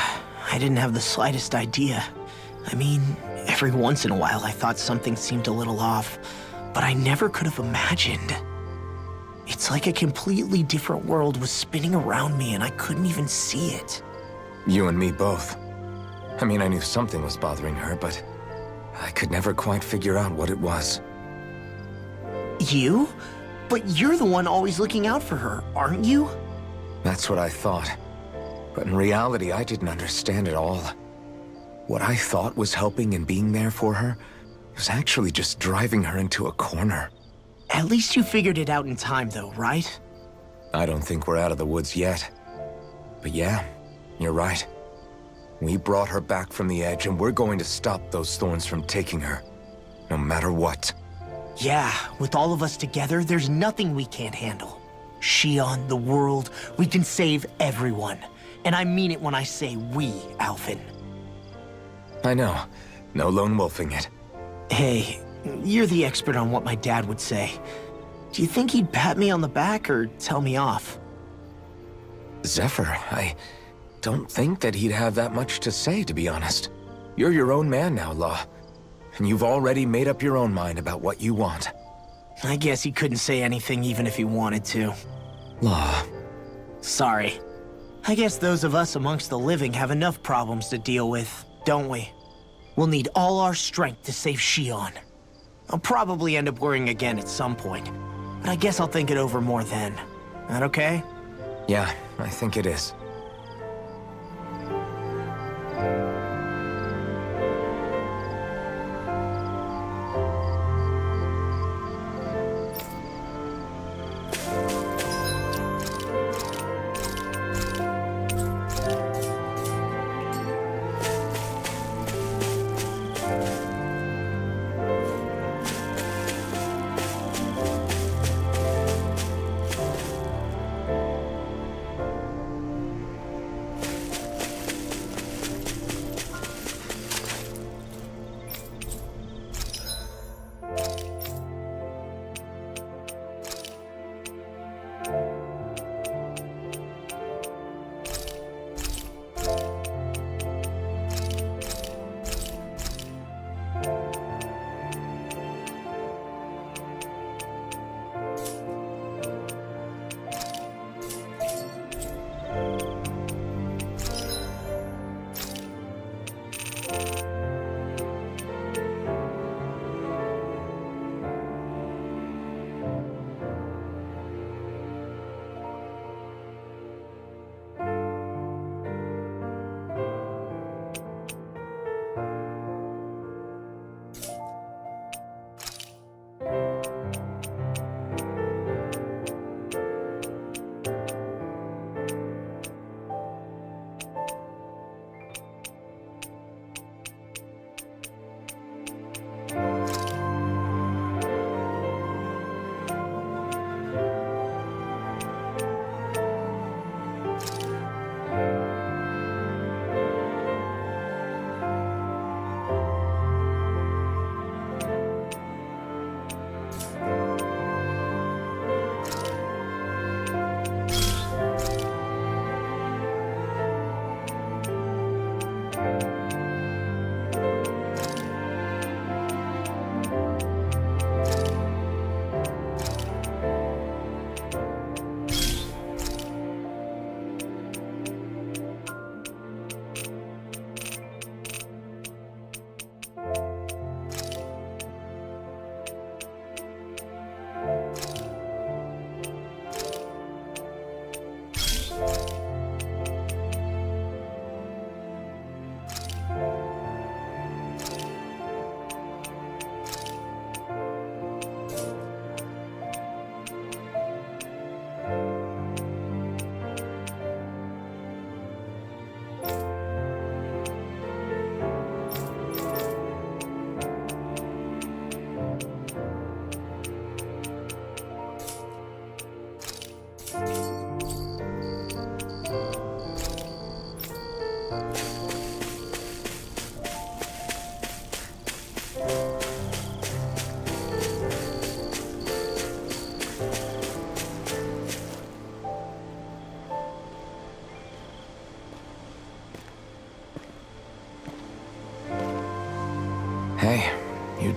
I didn't have the slightest idea. I mean, every once in a while I thought something seemed a little off, but I never could have imagined. It's like a completely different world was spinning around me and I couldn't even see it. You and me both. I mean, I knew something was bothering her, but I could never quite figure out what it was. You? But you're the one always looking out for her, aren't you? That's what I thought. But in reality, I didn't understand it all. What I thought was helping and being there for her was actually just driving her into a corner. At least you figured it out in time, though, right? I don't think we're out of the woods yet. But yeah, you're right. We brought her back from the edge, and we're going to stop those thorns from taking her. No matter what. Yeah, with all of us together, there's nothing we can't handle. Shion, the world, we can save everyone. And I mean it when I say we, Alphen. I know. No lone wolfing it. Hey, you're the expert on what my dad would say. Do you think he'd pat me on the back or tell me off? Zephyr, I don't think that he'd have that much to say, to be honest. You're your own man now, Law. And you've already made up your own mind about what you want. I guess he couldn't say anything even if he wanted to. Law. Sorry. I guess those of us amongst the living have enough problems to deal with, don't we? We'll need all our strength to save Shion. I'll probably end up worrying again at some point, but I guess I'll think it over more then. That okay? Yeah, I think it is.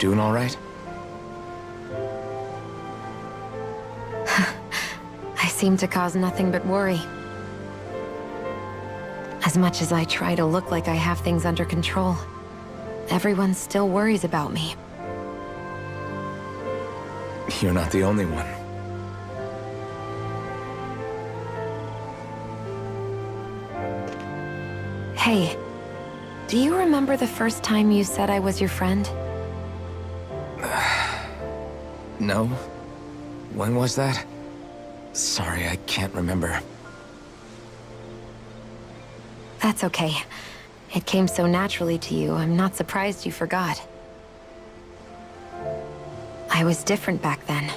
doing all right? I seem to cause nothing but worry. As much as I try to look like I have things under control, everyone still worries about me. You're not the only one. Hey, do you remember the first time you said I was your friend? No? When was that? Sorry, I can't remember. That's okay. It came so naturally to you, I'm not surprised you forgot. I was different back then.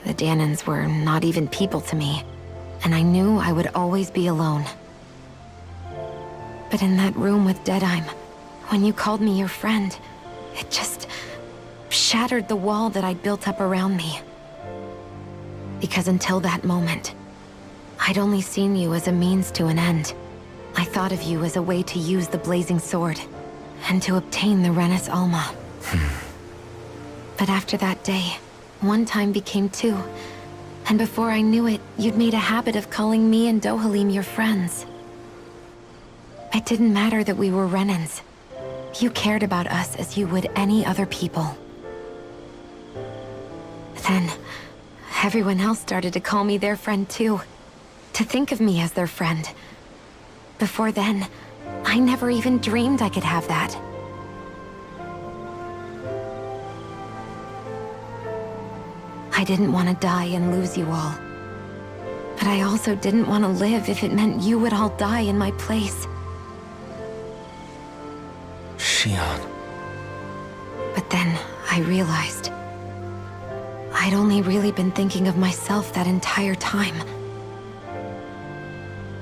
The Dahnans were not even people to me, and I knew I would always be alone. But in that room with Deadheim, when you called me your friend, it just shattered the wall that I'd built up around me. Because until that moment, I'd only seen you as a means to an end. I thought of you as a way to use the Blazing Sword, and to obtain the Renis Alma. But after that day, one time became two, and before I knew it, you'd made a habit of calling me and Dohalim your friends. It didn't matter that we were Renans. You cared about us as you would any other people. Then, everyone else started to call me their friend too. To think of me as their friend. Before then, I never even dreamed I could have that. I didn't want to die and lose you all. But I also didn't want to live if it meant you would all die in my place. Shion. But then I realized I'd only really been thinking of myself that entire time.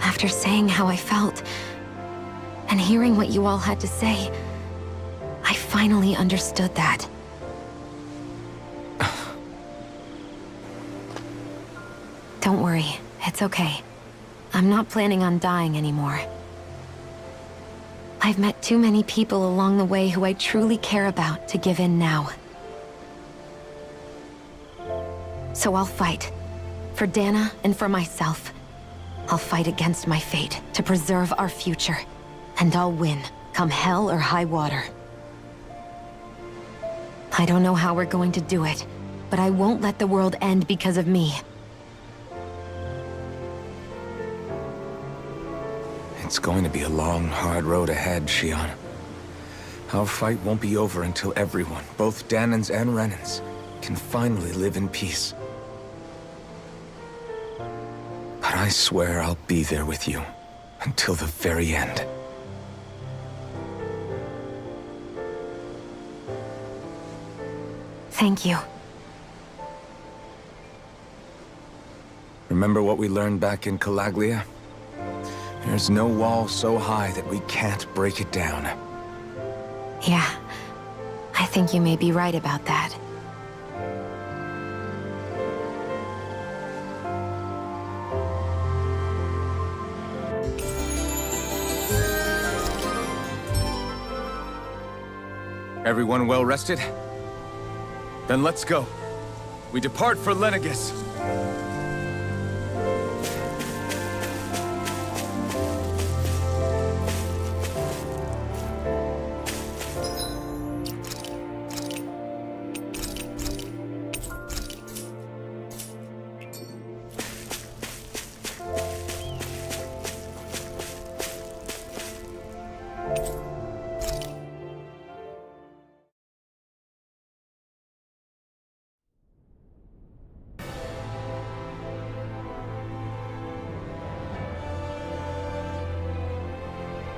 After saying how I felt, and hearing what you all had to say, I finally understood that. Don't worry, it's okay. I'm not planning on dying anymore. I've met too many people along the way who I truly care about to give in now. So I'll fight. For Dana and for myself. I'll fight against my fate to preserve our future. And I'll win, come hell or high water. I don't know how we're going to do it, but I won't let the world end because of me. It's going to be a long, hard road ahead, Shion. Our fight won't be over until everyone, both Dahnans and Renans, can finally live in peace. But I swear I'll be there with you, until the very end. Thank you. Remember what we learned back in Calaglia? There's no wall so high that we can't break it down. Yeah, I think you may be right about that. Everyone well rested? Then let's go. We depart for Lenegis.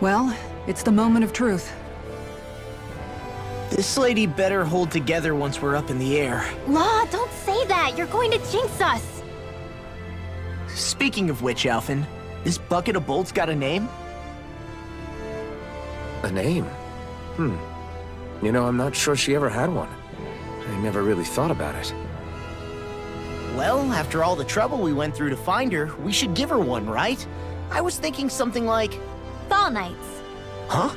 Well, it's the moment of truth. This lady better hold together once we're up in the air. Law, don't say that! You're going to jinx us! Speaking of which, Alphen, this bucket of bolts got a name? A name? You know, I'm not sure she ever had one. I never really thought about it. Well, after all the trouble we went through to find her, we should give her one, right? I was thinking something like... Fall Knights. Huh?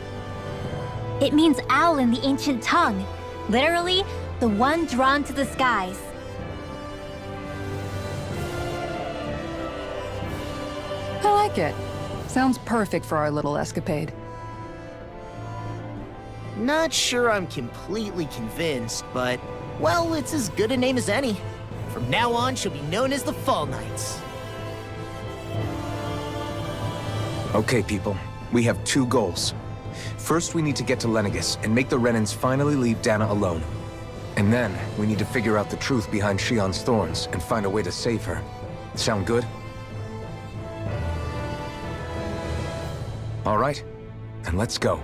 It means owl in the ancient tongue. Literally, the one drawn to the skies. I like it. Sounds perfect for our little escapade. Not sure I'm completely convinced, but, well, it's as good a name as any. From now on, she'll be known as the Fall Knights. Okay, people. We have two goals. First, we need to get to Lenegis and make the Renans finally leave Dana alone. And then, we need to figure out the truth behind Shionne's thorns and find a way to save her. Sound good? All right, then let's go.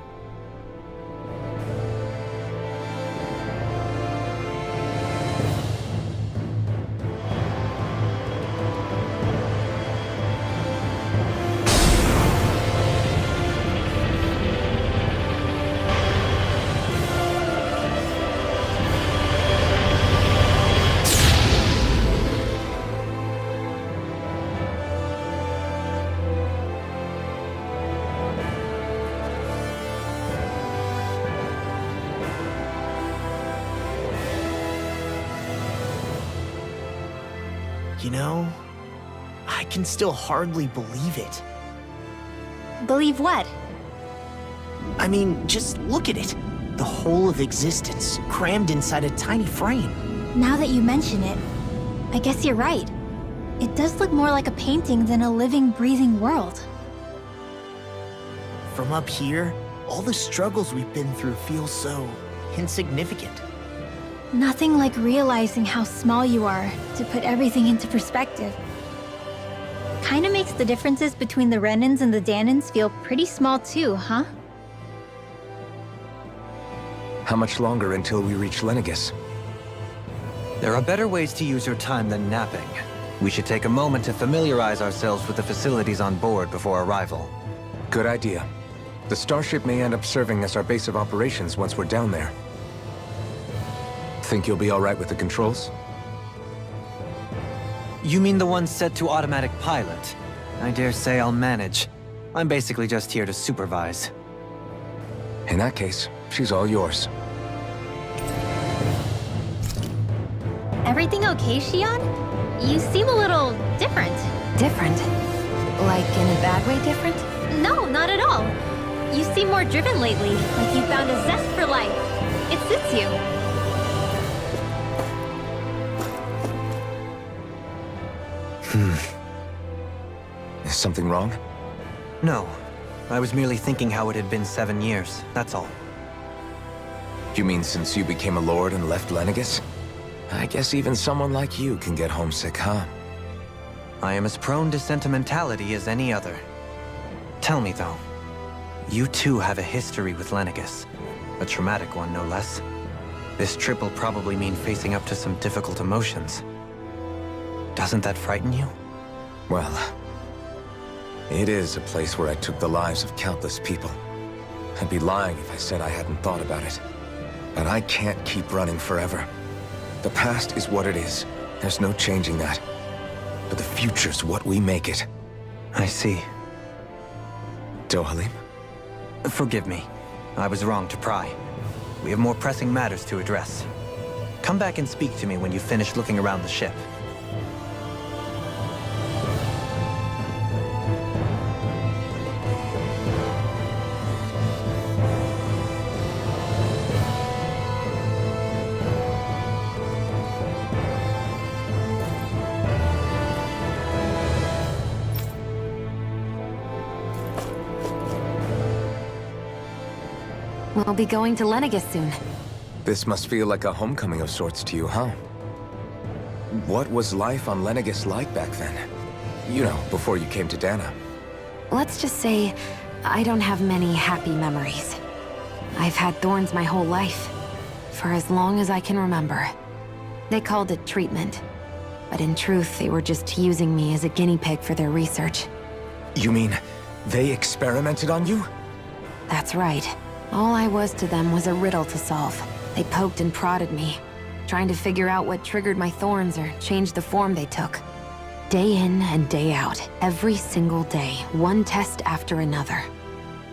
You know, I can still hardly believe it. Believe what? I mean, just look at it. The whole of existence, crammed inside a tiny frame. Now that you mention it, I guess you're right. It does look more like a painting than a living, breathing world. From up here, all the struggles we've been through feel so insignificant. Nothing like realizing how small you are to put everything into perspective. Kinda makes the differences between the Renans and the Danans feel pretty small too, huh? How much longer until we reach Lenegis? There are better ways to use your time than napping. We should take a moment to familiarize ourselves with the facilities on board before arrival. Good idea. The starship may end up serving as our base of operations once we're down there. Think you'll be all right with the controls? You mean the one set to automatic pilot? I dare say I'll manage. I'm basically just here to supervise. In that case, she's all yours. Everything okay, Shionne? You seem a little different. Different? Like in a bad way different? No, not at all. You seem more driven lately, like you found a zest for life. It suits you. Is something wrong? No. I was merely thinking how it had been 7 years, that's all. You mean since you became a lord and left Lenegis? I guess even someone like you can get homesick, huh? I am as prone to sentimentality as any other. Tell me, though. You too have a history with Lenegis. A traumatic one, no less. This trip will probably mean facing up to some difficult emotions. Doesn't that frighten you? Well, it is a place where I took the lives of countless people. I'd be lying if I said I hadn't thought about it. But I can't keep running forever. The past is what it is. There's no changing that. But the future's what we make it. I see. Dohalim? Forgive me. I was wrong to pry. We have more pressing matters to address. Come back and speak to me when you've finished looking around the ship. We'll be going to Lenegis soon. This must feel like a homecoming of sorts to you, huh? What was life on Lenegis like back then? You know, before you came to Dana. Let's just say, I don't have many happy memories. I've had thorns my whole life, for as long as I can remember. They called it treatment, but in truth, they were just using me as a guinea pig for their research. You mean, they experimented on you? That's right. All I was to them was a riddle to solve. They poked and prodded me, trying to figure out what triggered my thorns or changed the form they took. Day in and day out, every single day, one test after another.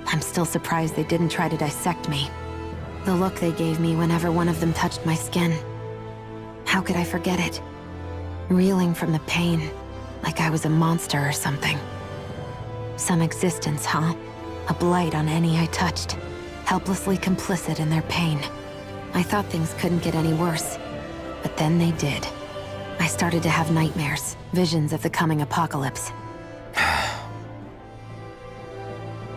I'm still surprised they didn't try to dissect me. The look they gave me whenever one of them touched my skin. How could I forget it? Reeling from the pain, like I was a monster or something. Some existence, huh? A blight on any I touched, helplessly complicit in their pain. I thought things couldn't get any worse, but then they did. I started to have nightmares, visions of the coming apocalypse.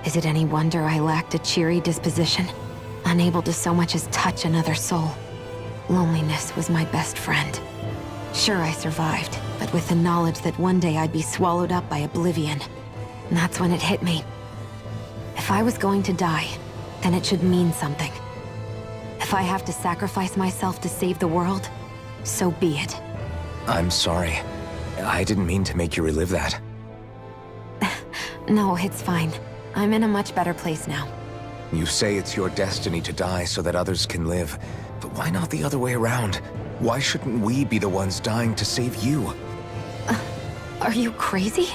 Is it any wonder I lacked a cheery disposition? Unable to so much as touch another soul. Loneliness was my best friend. Sure, I survived, but with the knowledge that one day I'd be swallowed up by oblivion. And that's when it hit me. If I was going to die, then it should mean something. If I have to sacrifice myself to save the world, so be it. I'm sorry. I didn't mean to make you relive that. No, it's fine. I'm in a much better place now. You say it's your destiny to die so that others can live, but why not the other way around? Why shouldn't we be the ones dying to save you? Are you crazy?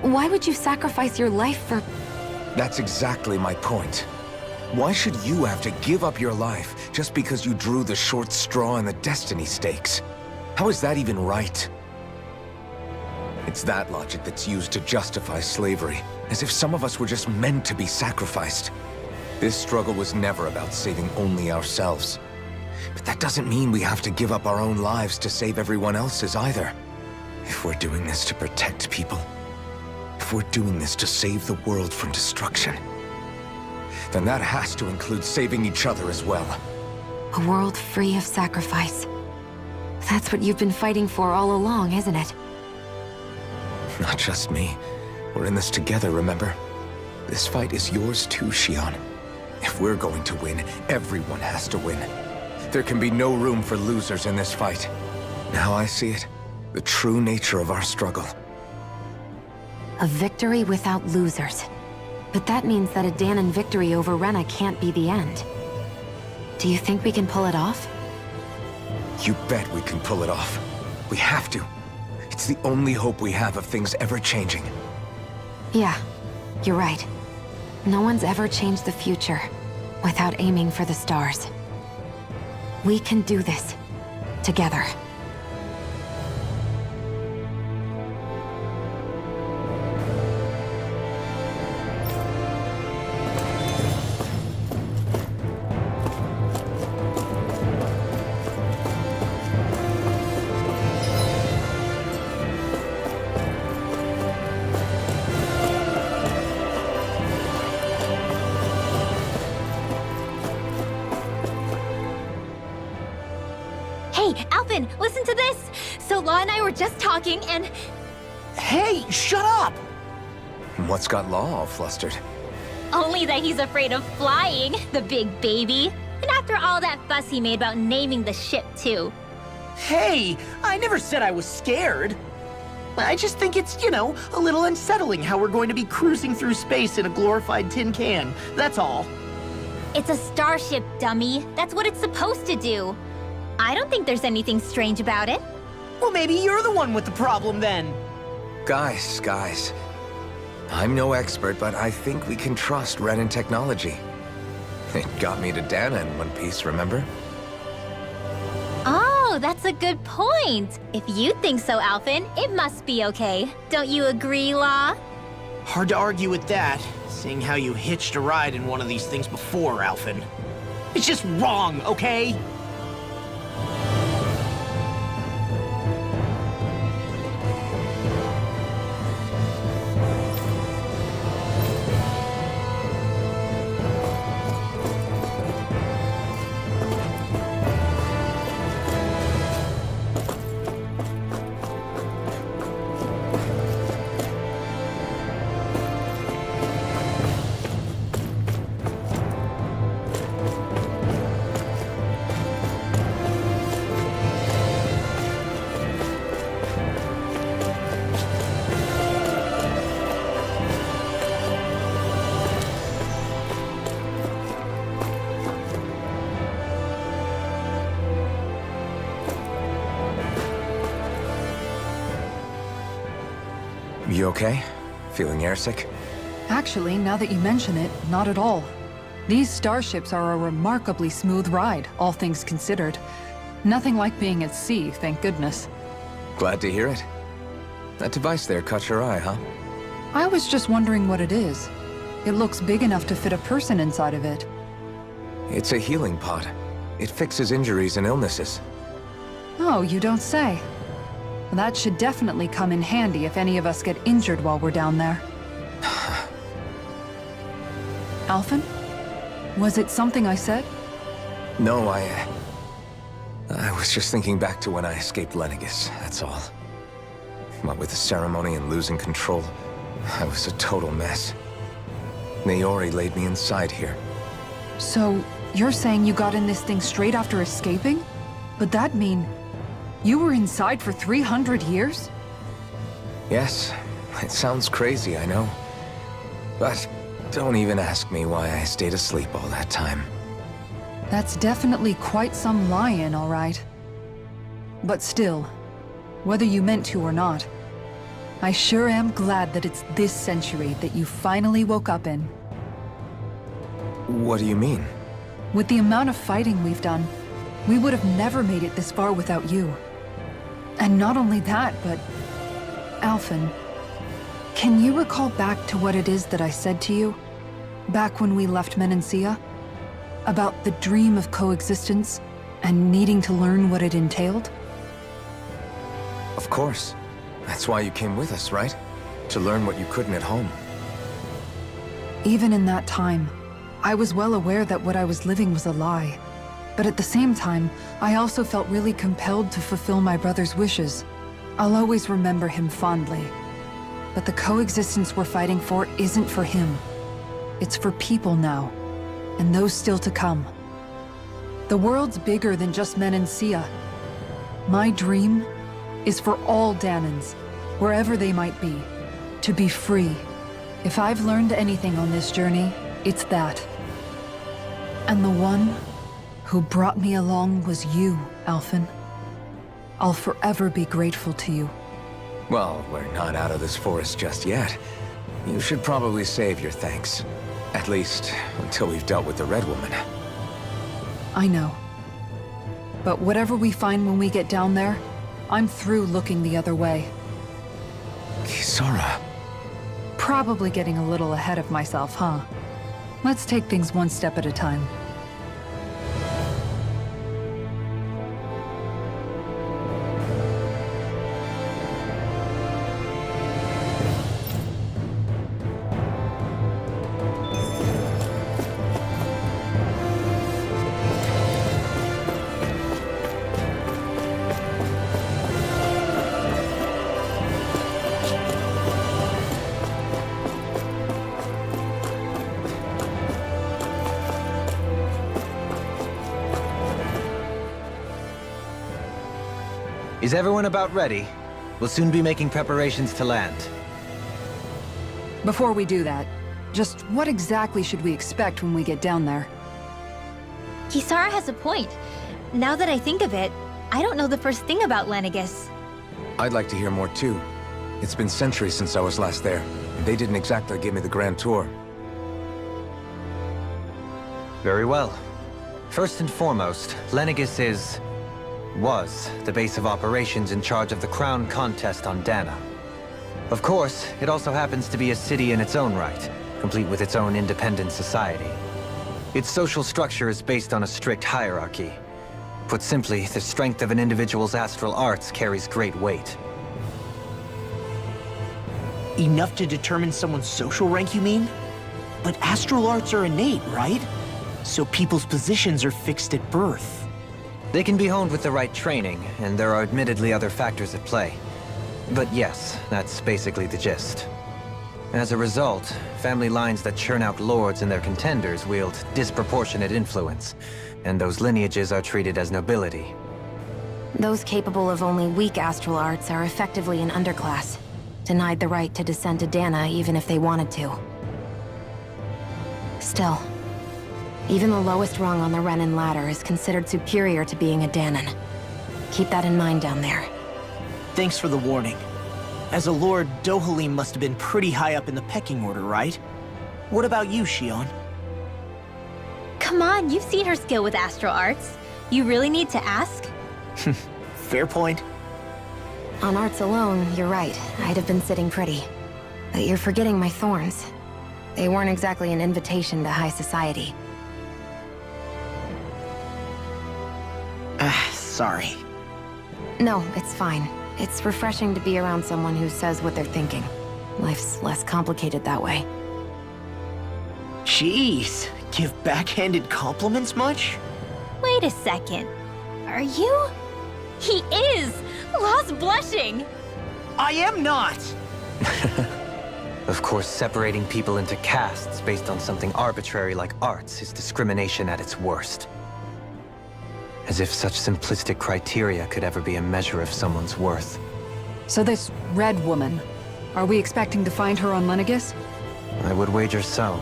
Why would you sacrifice your life for... That's exactly my point. Why should you have to give up your life just because you drew the short straw in the destiny stakes? How is that even right? It's that logic that's used to justify slavery, as if some of us were just meant to be sacrificed. This struggle was never about saving only ourselves. But that doesn't mean we have to give up our own lives to save everyone else's either. If we're doing this to protect people, if we're doing this to save the world from destruction, then that has to include saving each other as well. A world free of sacrifice. That's what you've been fighting for all along, isn't it? Not just me. We're in this together, remember? This fight is yours too, Shion. If we're going to win, everyone has to win. There can be no room for losers in this fight. Now I see it. The true nature of our struggle. A victory without losers. But that means that a Dahnan victory over Rena can't be the end. Do you think we can pull it off? You bet we can pull it off. We have to. It's the only hope we have of things ever changing. Yeah, you're right. No one's ever changed the future without aiming for the stars. We can do this. Together. Hey, Alphen, listen to this! So Law and I were just talking and... Hey, shut up! What's got Law all flustered? Only that he's afraid of flying, the big baby. And after all that fuss he made about naming the ship, too. Hey, I never said I was scared. I just think it's, a little unsettling how we're going to be cruising through space in a glorified tin can. That's all. It's a starship, dummy. That's what it's supposed to do. I don't think there's anything strange about it. Well, maybe you're the one with the problem then. Guys. I'm no expert, but I think we can trust Renan technology. It got me to Dahna in one piece, remember? Oh, that's a good point. If you think so, Alphen, it must be okay. Don't you agree, Law? Hard to argue with that, seeing how you hitched a ride in one of these things before, Alphen. It's just wrong, okay? You okay? Feeling airsick? Actually, now that you mention it, not at all. These starships are a remarkably smooth ride, all things considered. Nothing like being at sea, thank goodness. Glad to hear it. That device there caught your eye, huh? I was just wondering what it is. It looks big enough to fit a person inside of it. It's a healing pod. It fixes injuries and illnesses. Oh, you don't say. Well, that should definitely come in handy if any of us get injured while we're down there. Alphen? Was it something I said? No, I was just thinking back to when I escaped Lenegis, that's all. What with the ceremony and losing control, I was a total mess. Naori laid me inside here. So, you're saying you got in this thing straight after escaping? But that'd mean... you were inside for 300 years? Yes, it sounds crazy, I know. But don't even ask me why I stayed asleep all that time. That's definitely quite some lie-in, all right. But still, whether you meant to or not, I sure am glad that it's this century that you finally woke up in. What do you mean? With the amount of fighting we've done, we would have never made it this far without you. And not only that, but... Alphen, can you recall back to what it is that I said to you? Back when we left Menancia? About the dream of coexistence, and needing to learn what it entailed? Of course. That's why you came with us, right? To learn what you couldn't at home. Even in that time, I was well aware that what I was living was a lie. But at the same time, I also felt really compelled to fulfill my brother's wishes. I'll always remember him fondly. But the coexistence we're fighting for isn't for him. It's for people now, and those still to come. The world's bigger than just Menancia. My dream is for all Dahnans, wherever they might be, to be free. If I've learned anything on this journey, it's that. And the one who brought me along was you, Alphen. I'll forever be grateful to you. Well, we're not out of this forest just yet. You should probably save your thanks. At least, until we've dealt with the Red Woman. I know. But whatever we find when we get down there, I'm through looking the other way. Kisara. Probably getting a little ahead of myself, huh? Let's take things one step at a time. Is everyone about ready? We'll soon be making preparations to land. Before we do that, just what exactly should we expect when we get down there? Kisara has a point. Now that I think of it, I don't know the first thing about Lenegis. I'd like to hear more too. It's been centuries since I was last there, and they didn't exactly give me the grand tour. Very well. First and foremost, Lenegis was the base of operations in charge of the crown contest on Dahna. Of course, it also happens to be a city in its own right, complete with its own independent society. Its social structure is based on a strict hierarchy. Put simply, the strength of an individual's astral arts carries great weight. Enough to determine someone's social rank, you mean? But astral arts are innate, right? So people's positions are fixed at birth. They can be honed with the right training, and there are admittedly other factors at play. But yes, that's basically the gist. As a result, family lines that churn out lords and their contenders wield disproportionate influence, and those lineages are treated as nobility. Those capable of only weak astral arts are effectively an underclass, denied the right to descend to Dahna even if they wanted to. Still, even the lowest rung on the Renan ladder is considered superior to being a Dahnan. Keep that in mind down there. Thanks for the warning. As a lord, Dohalim must have been pretty high up in the pecking order, right? What about you, Shion? Come on, you've seen her skill with astral arts. You really need to ask? Fair point. On arts alone, you're right. I'd have been sitting pretty. But you're forgetting my thorns. They weren't exactly an invitation to high society. Sorry. No, it's fine. It's refreshing to be around someone who says what they're thinking. Life's less complicated that way. Jeez, give backhanded compliments much? Wait a second. Are you? He is! Lost blushing! I am not! Of course, separating people into castes based on something arbitrary like arts is discrimination at its worst. As if such simplistic criteria could ever be a measure of someone's worth. So this Red Woman, are we expecting to find her on Lenegis? I would wager so.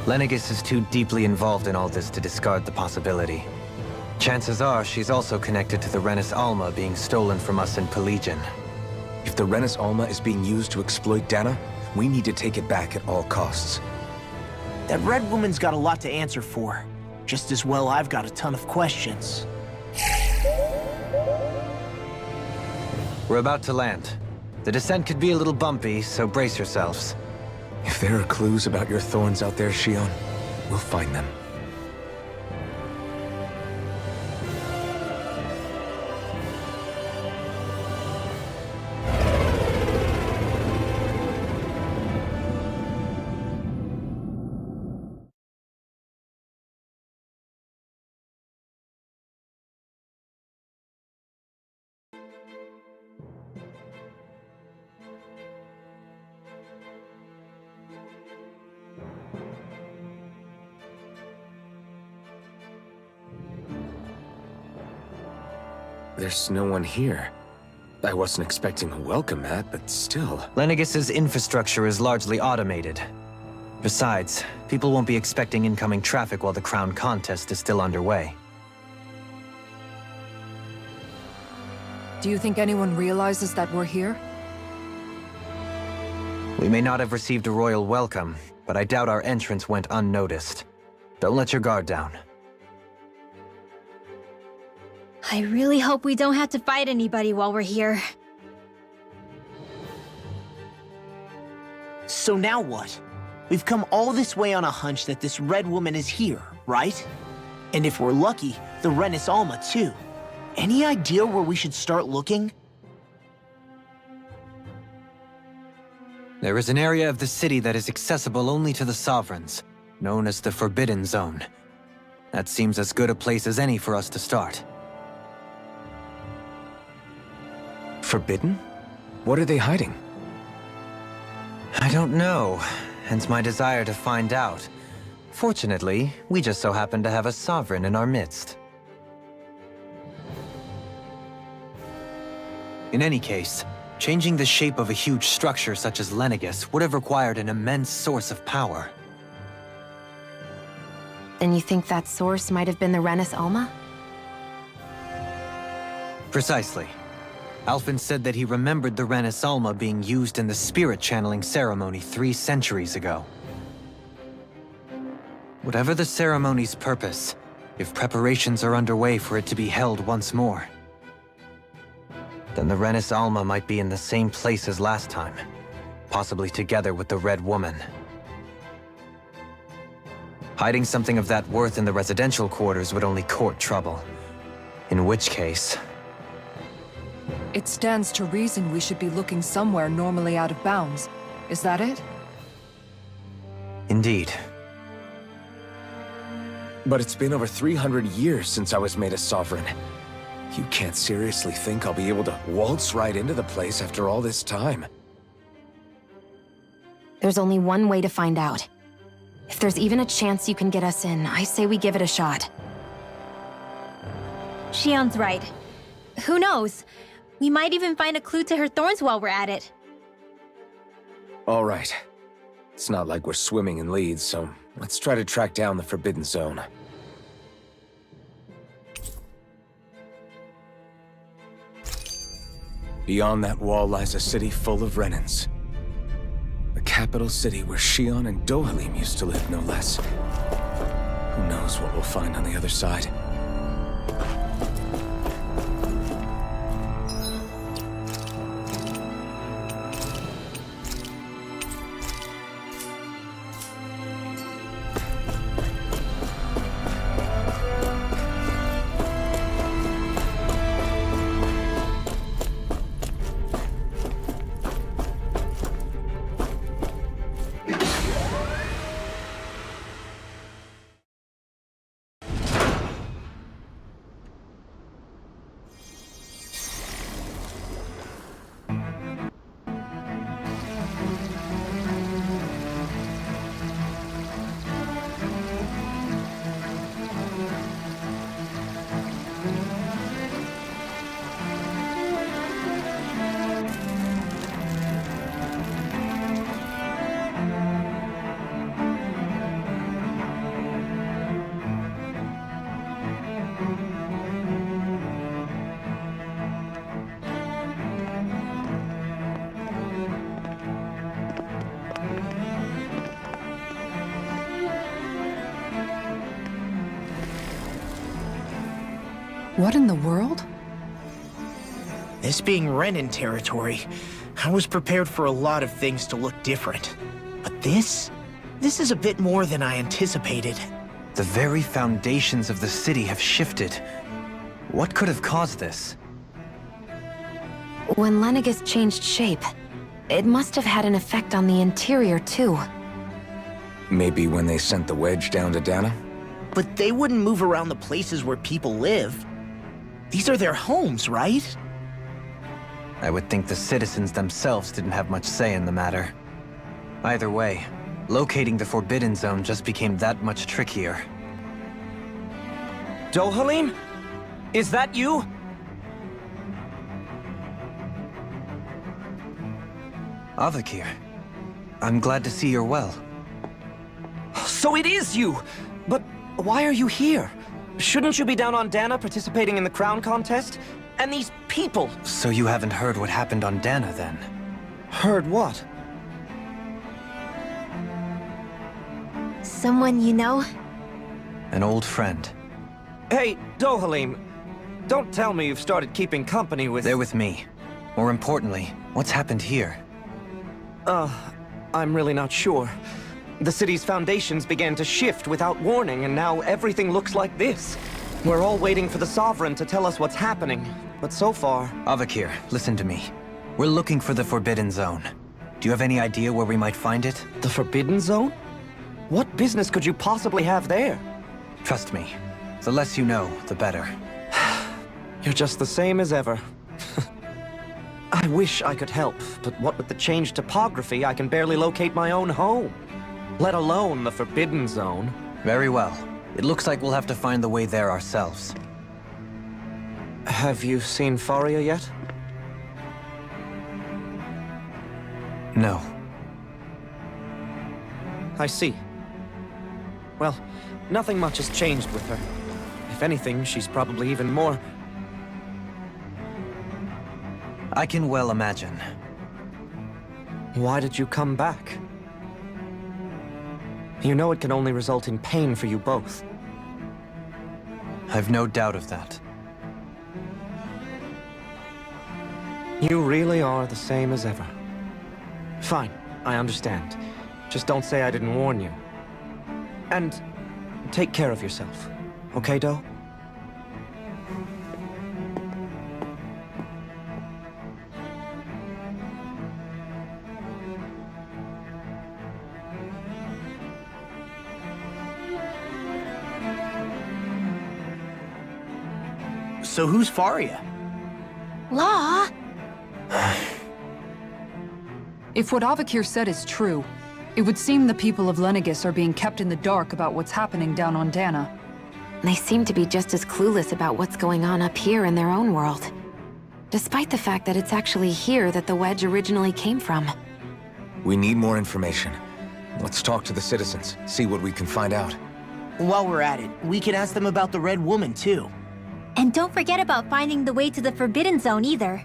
Lenegis is too deeply involved in all this to discard the possibility. Chances are she's also connected to the Renis Alma being stolen from us in Pelegion. If the Renis Alma is being used to exploit Dana, we need to take it back at all costs. That Red Woman's got a lot to answer for. Just as well I've got a ton of questions. We're about to land. The descent could be a little bumpy, so brace yourselves. If there are clues about your thorns out there, Shion, we'll find them. There's no one here. I wasn't expecting a welcome mat, but still. Lenegis's infrastructure is largely automated. Besides, people won't be expecting incoming traffic while the crown contest is still underway. Do you think anyone realizes that we're here? We may not have received a royal welcome, but I doubt our entrance went unnoticed. Don't let your guard down. I really hope we don't have to fight anybody while we're here. So now what? We've come all this way on a hunch that this Red Woman is here, right? And if we're lucky, the Renis Alma too. Any idea where we should start looking? There is an area of the city that is accessible only to the Sovereigns, known as the Forbidden Zone. That seems as good a place as any for us to start. Forbidden? What are they hiding? I don't know, hence my desire to find out. Fortunately, we just so happen to have a Sovereign in our midst. In any case, changing the shape of a huge structure such as Lenegis would have required an immense source of power. And you think that source might have been the Renis Alma? Precisely. Alphen said that he remembered the Renis Alma being used in the spirit channeling ceremony 3 centuries ago. Whatever the ceremony's purpose, if preparations are underway for it to be held once more, then the Renis Alma might be in the same place as last time, possibly together with the Red Woman. Hiding something of that worth in the residential quarters would only court trouble. In which case... It stands to reason we should be looking somewhere normally out of bounds. Is that it? Indeed. But it's been over 300 years since I was made a Sovereign. You can't seriously think I'll be able to waltz right into the place after all this time. There's only one way to find out. If there's even a chance you can get us in, I say we give it a shot. Shion's right. Who knows? We might even find a clue to her thorns while we're at it. All right. It's not like we're swimming in leads, so let's try to track down the Forbidden Zone. Beyond that wall lies a city full of Renans. The capital city where Shion and Dohalim used to live, no less. Who knows what we'll find on the other side? What in the world? This being Renan territory, I was prepared for a lot of things to look different. But this is a bit more than I anticipated. The very foundations of the city have shifted. What could have caused this? When Lenegis changed shape, it must have had an effect on the interior, too. Maybe when they sent the wedge down to Dana? But they wouldn't move around the places where people live. These are their homes, right? I would think the citizens themselves didn't have much say in the matter. Either way, locating the Forbidden Zone just became that much trickier. Dohalim? Is that you? Avakir, I'm glad to see you're well. So it is you! But why are you here? Shouldn't you be down on Dana participating in the crown contest? And these people! So you haven't heard what happened on Dana, then? Heard what? Someone you know? An old friend. Hey, Dohalim, don't tell me you've started keeping company with... They're with me. More importantly, what's happened here? I'm really not sure. The city's foundations began to shift without warning, and now everything looks like this. We're all waiting for the Sovereign to tell us what's happening, but so far... Avakir, listen to me. We're looking for the Forbidden Zone. Do you have any idea where we might find it? The Forbidden Zone? What business could you possibly have there? Trust me. The less you know, the better. You're just the same as ever. I wish I could help, but what with the changed topography, I can barely locate my own home. Let alone the Forbidden Zone. Very well. It looks like we'll have to find the way there ourselves. Have you seen Faria yet? No. I see. Well, nothing much has changed with her. If anything, she's probably even more... I can well imagine. Why did you come back? You know it can only result in pain for you both. I've no doubt of that. You really are the same as ever. Fine, I understand. Just don't say I didn't warn you. And take care of yourself, okay, Do? So who's Faria? Law? If what Avakir said is true, it would seem the people of Lenegis are being kept in the dark about what's happening down on Dana. They seem to be just as clueless about what's going on up here in their own world. Despite the fact that it's actually here that the wedge originally came from. We need more information. Let's talk to the citizens, see what we can find out. While we're at it, we can ask them about the Red Woman, too. And don't forget about finding the way to the Forbidden Zone either.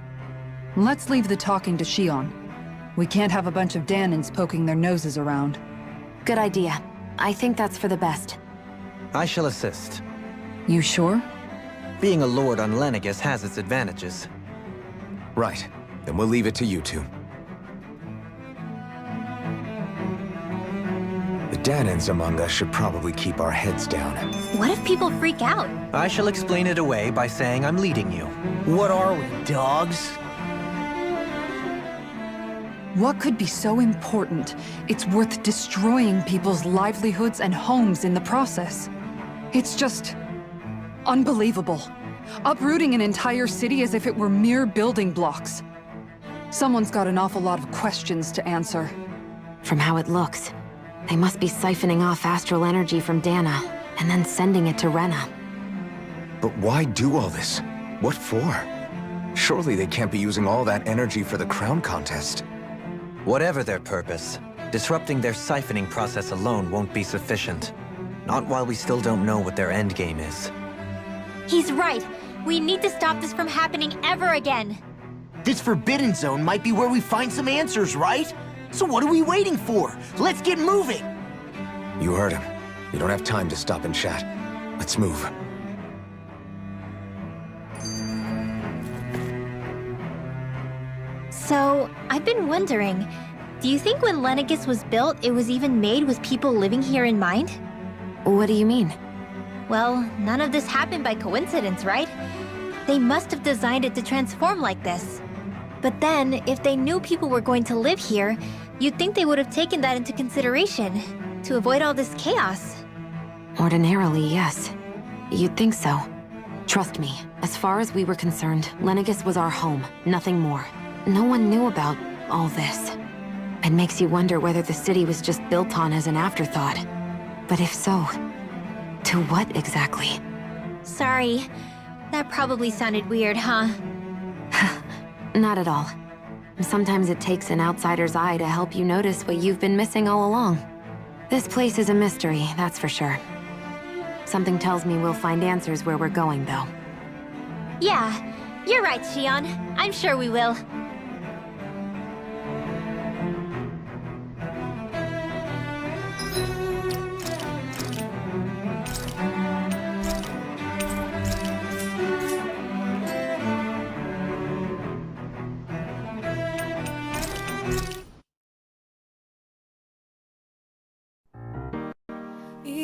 Let's leave the talking to Shion. We can't have a bunch of Danans poking their noses around. Good idea. I think that's for the best. I shall assist. You sure? Being a lord on Lenegis has its advantages. Right. Then we'll leave it to you two. The Danans among us should probably keep our heads down. What if people freak out? I shall explain it away by saying I'm leading you. What are we, dogs? What could be so important? It's worth destroying people's livelihoods and homes in the process. It's just unbelievable. Uprooting an entire city as if it were mere building blocks. Someone's got an awful lot of questions to answer. From how it looks, they must be siphoning off astral energy from Dana, and then sending it to Rena. But why do all this? What for? Surely they can't be using all that energy for the crown contest. Whatever their purpose, disrupting their siphoning process alone won't be sufficient. Not while we still don't know what their endgame is. He's right. We need to stop this from happening ever again. This Forbidden Zone might be where we find some answers, right? So what are we waiting for? Let's get moving! You heard him. We don't have time to stop and chat. Let's move. So, I've been wondering, do you think when Lenegis was built, it was even made with people living here in mind? What do you mean? Well, none of this happened by coincidence, right? They must have designed it to transform like this. But then, if they knew people were going to live here, you'd think they would have taken that into consideration, to avoid all this chaos. Ordinarily, yes. You'd think so. Trust me, as far as we were concerned, Lenegis was our home, nothing more. No one knew about all this. It makes you wonder whether the city was just built on as an afterthought. But if so, to what exactly? Sorry. That probably sounded weird, huh? Not at all. Sometimes it takes an outsider's eye to help you notice what you've been missing all along. This place is a mystery, that's for sure. Something tells me we'll find answers where we're going, though. Yeah, you're right, Shion. I'm sure we will.